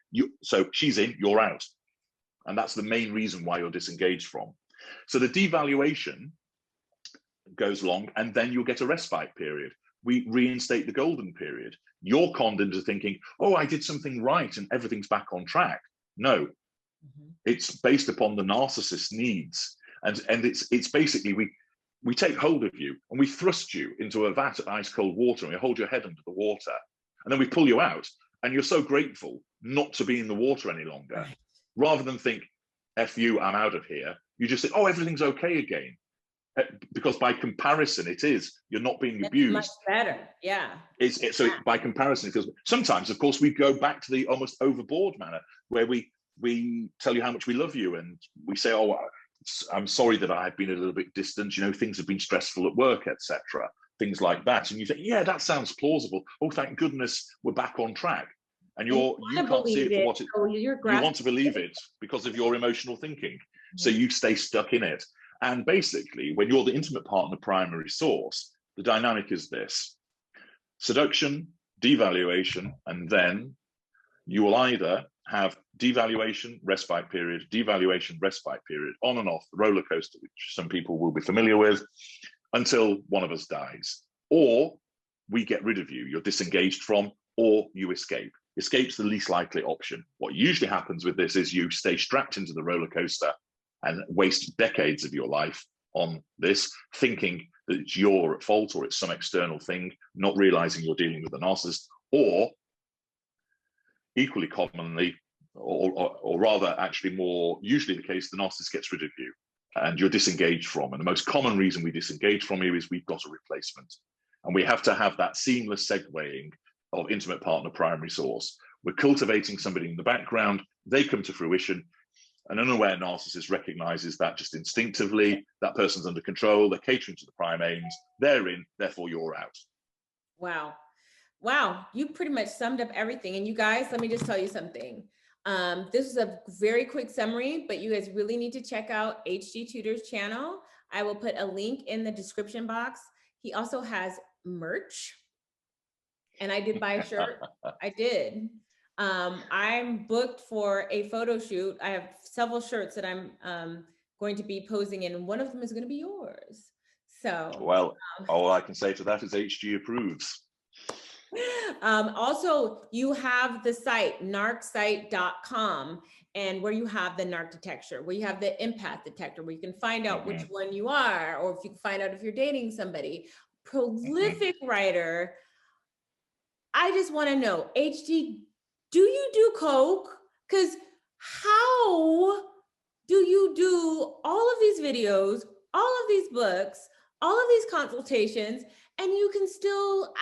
So she's in, you're out. And that's the main reason why you're disengaged from. So the devaluation goes along, and then you'll get a respite period. We reinstate the golden period. You're conned into thinking, oh, I did something right and everything's back on track. No, it's based upon the narcissist's needs. And it's basically, we take hold of you and we thrust you into a vat of ice cold water and we hold your head under the water. And then we pull you out and you're so grateful not to be in the water any longer. Right. Rather than think, F you, I'm out of here. You just say, oh, everything's okay again. Because by comparison, it is. You're not being abused. Much better, yeah. By comparison, it feels. Sometimes, of course, we go back to the almost overboard manner where we tell you how much we love you, and we say, "Oh, I'm sorry that I've been a little bit distant. You know, things have been stressful at work, etc." Things like that, and you think, "Yeah, that sounds plausible. Oh, thank goodness we're back on track." And you can't see it for what it. You want to believe it because of your emotional thinking, so you stay stuck in it. And basically, when you're the intimate partner primary source, the dynamic is this: seduction, devaluation, and then you will either have devaluation, respite period, devaluation, respite period, on and off the roller coaster, which some people will be familiar with, until one of us dies. Or we get rid of you, you're disengaged from, or you escape. Escape's the least likely option. What usually happens with this is you stay strapped into the roller coaster and waste decades of your life on this, thinking that it's you're at fault or it's some external thing, not realizing you're dealing with a narcissist, or equally commonly, or rather actually more usually the case, the narcissist gets rid of you and you're disengaged from. And the most common reason we disengage from you is we've got a replacement. And we have to have that seamless segueing of intimate partner primary source. We're cultivating somebody in the background, they come to fruition. An unaware narcissist recognizes that just instinctively, that person's under control, they're catering to the prime aims, they're in, therefore you're out. Wow. Wow. You pretty much summed up everything. And you guys, let me just tell you something. This is a very quick summary, but you guys really need to check out HG Tudor's channel. I will put a link in the description box. He also has merch. And I did buy a shirt. I did. I'm booked for a photo shoot. I have several shirts that I'm going to be posing in, and one of them is going to be yours. So, well, all I can say to that is HG approves. Also, you have the site narcsite.com, and where you have the narc detector, where you have the empath detector, where you can find out which one you are, or if you can find out if you're dating somebody. Prolific writer. I just want to know, HG, do you do coke? Because how do you do all of these videos, all of these books, all of these consultations, and you can still,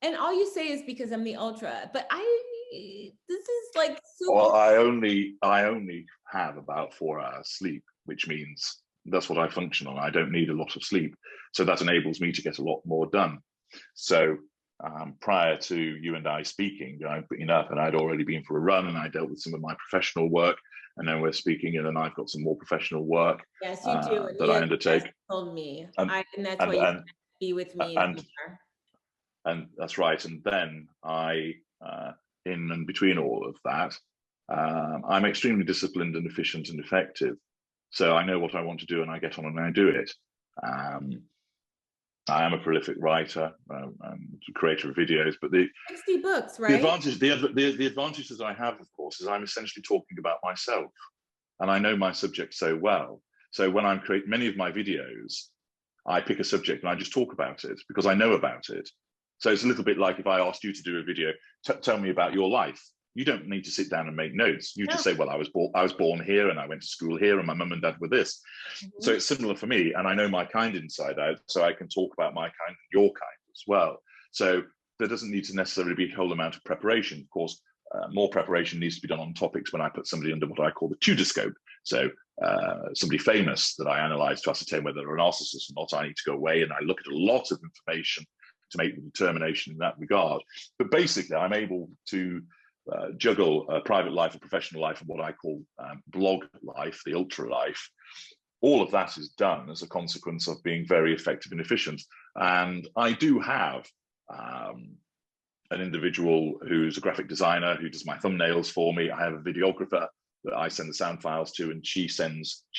and all you say is because I'm the ultra, but this is like super. Well, I only have about 4 hours sleep, which means that's what I function on. I don't need a lot of sleep. So that enables me to get a lot more done. So prior to you and I speaking, I've been up and I'd already been for a run and I dealt with some of my professional work, and then we're speaking and then I've got some more professional work. Yes, you do. That I undertake. Told me, and that's why you can be with me. And that's right. And then in and between all of that, I'm extremely disciplined and efficient and effective. So I know what I want to do and I get on and I do it. I am a prolific writer and creator of videos, but 60 books, right? The advantages I have, of course, is I'm essentially talking about myself, and I know my subject so well. So when I'm creating many of my videos, I pick a subject and I just talk about it because I know about it. So it's a little bit like if I asked you to do a video, tell me about your life. You don't need to sit down and make notes. You just say, well, I was born here and I went to school here and my mum and dad were this. So it's similar for me, and I know my kind inside out, so I can talk about my kind and your kind as well. So there doesn't need to necessarily be a whole amount of preparation. Of course, more preparation needs to be done on topics when I put somebody under what I call the Tudor scope. So somebody famous that I analyze to ascertain whether they're a narcissist or not, I need to go away and I look at a lot of information to make the determination in that regard. But basically, I'm able to juggle a private life, a professional life, and what I call blog life, the ultra life. All of that is done as a consequence of being very effective and efficient. And I do have an individual who's a graphic designer who does my thumbnails for me. I have a videographer that I send the sound files to, and she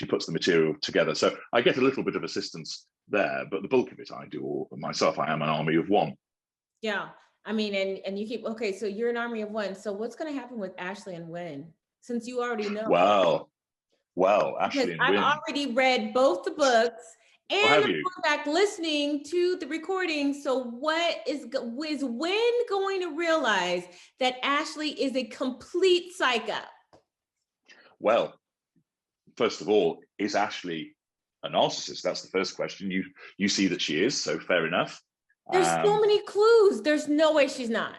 puts the material together. So I get a little bit of assistance there, but the bulk of it I do all myself. I am an army of one. Yeah, I mean, and you keep, okay, so you're an army of one. So what's going to happen with Ashley and Wynn, since you already know? Well, Ashley and Wynn. I've already read both the books, and have I'm you? going back listening to the recording. So what is Wynn going to realize that Ashley is a complete psycho? Well, first of all, is Ashley a narcissist? That's the first question. You see that she is, so fair enough. There's so many clues. There's no way she's not.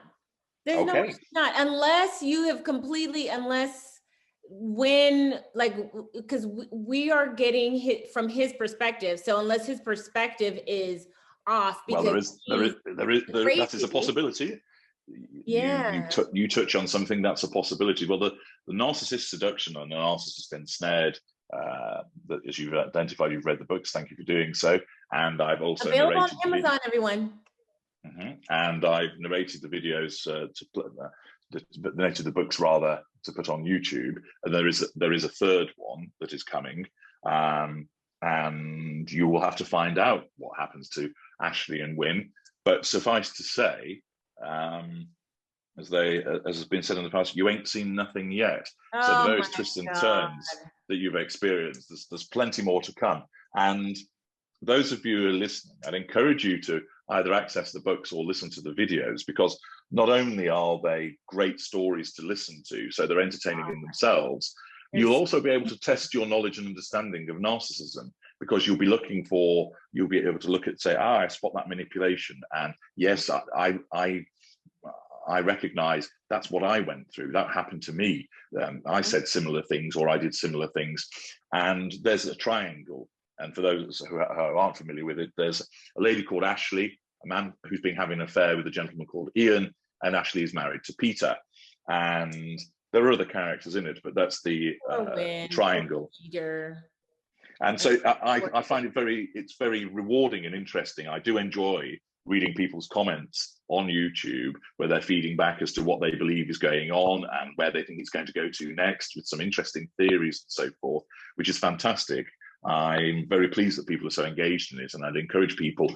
There's no way Okay. she's not, unless you have completely, when, like, because we are getting hit from his perspective. So unless his perspective is off, because well, that is a possibility. Yeah. You touch on something that's a possibility. Well, the narcissist seduction and the narcissist ensnared, that, as you've identified, you've read the books. Thank you for doing so. And I've also available on Amazon, everyone. And I've narrated the videos narrated the books rather to put on YouTube. And there is a third one that is coming, and you will have to find out what happens to Ashley and Wynn. But suffice to say, as has been said in the past, you ain't seen nothing yet. So the various twists and turns that you've experienced, there's plenty more to come. And those of you who are listening, I'd encourage you to either access the books or listen to the videos, because not only are they great stories to listen to, so they're entertaining in themselves, you'll also be able to test your knowledge and understanding of narcissism, because you'll be able to look at, say, I spot that manipulation, and yes, I recognize that's what I went through. That happened to me. I said similar things, or I did similar things. And there's a triangle. And for those who aren't familiar with it, there's a lady called Ashley, a man who's been having an affair with a gentleman called Ian, and Ashley is married to Peter. And there are other characters in it, but that's the triangle. And so I find it's very rewarding and interesting. I do enjoy reading people's comments on YouTube, where they're feeding back as to what they believe is going on and where they think it's going to go to next, with some interesting theories and so forth, which is fantastic. I'm very pleased that people are so engaged in it, and I'd encourage people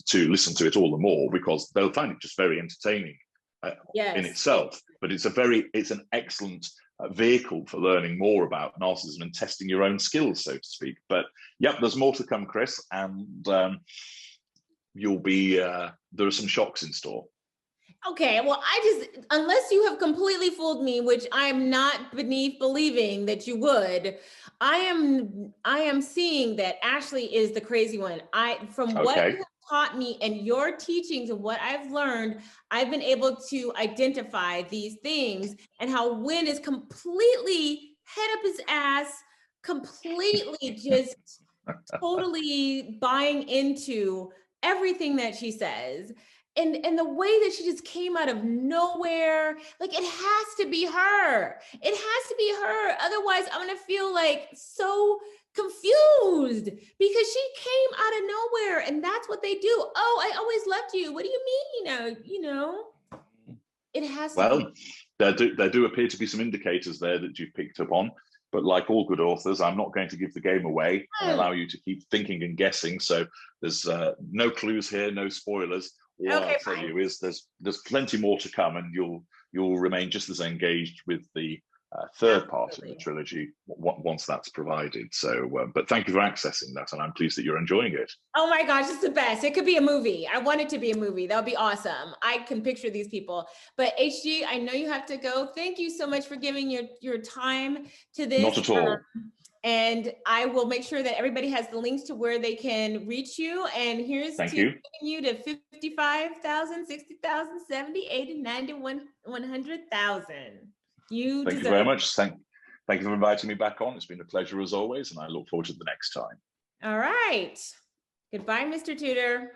to listen to it all the more, because they'll find it just very entertaining in itself. But it's an excellent vehicle for learning more about narcissism and testing your own skills, so to speak. But yep, there's more to come, Chris, and you'll be there are some shocks in store. Okay, well, unless you have completely fooled me, which I'm not beneath believing that you would, I am seeing that Ashley is the crazy one. From what you have taught me and your teachings and what I've learned, I've been able to identify these things, and how Wynn is completely head up his ass, completely just totally buying into everything that she says. And the way that she just came out of nowhere, like, it has to be her. It has to be her. Otherwise, I'm going to feel like so confused, because she came out of nowhere, and that's what they do. Oh, I always loved you. What do you mean? It has to be. There do appear to be some indicators there that you've picked up on. But like all good authors, I'm not going to give the game away and allow you to keep thinking and guessing. So there's no clues here, no spoilers. All I'll tell you is there's plenty more to come, and you'll remain just as engaged with the third part of the trilogy once that's provided. So, but thank you for accessing that, and I'm pleased that you're enjoying it. Oh my gosh, it's the best. It could be a movie. I want it to be a movie. That would be awesome. I can picture these people. But HG, I know you have to go. Thank you so much for giving your time to this. Not at all. And I will make sure that everybody has the links to where they can reach you. And here's Thank to you. getting you to 55,000, 60,000, 70, 80, 90, 100,000. You Thank you very much. Thank you for inviting me back on. It's been a pleasure as always, and I look forward to the next time. All right. Goodbye, Mr. Tudor.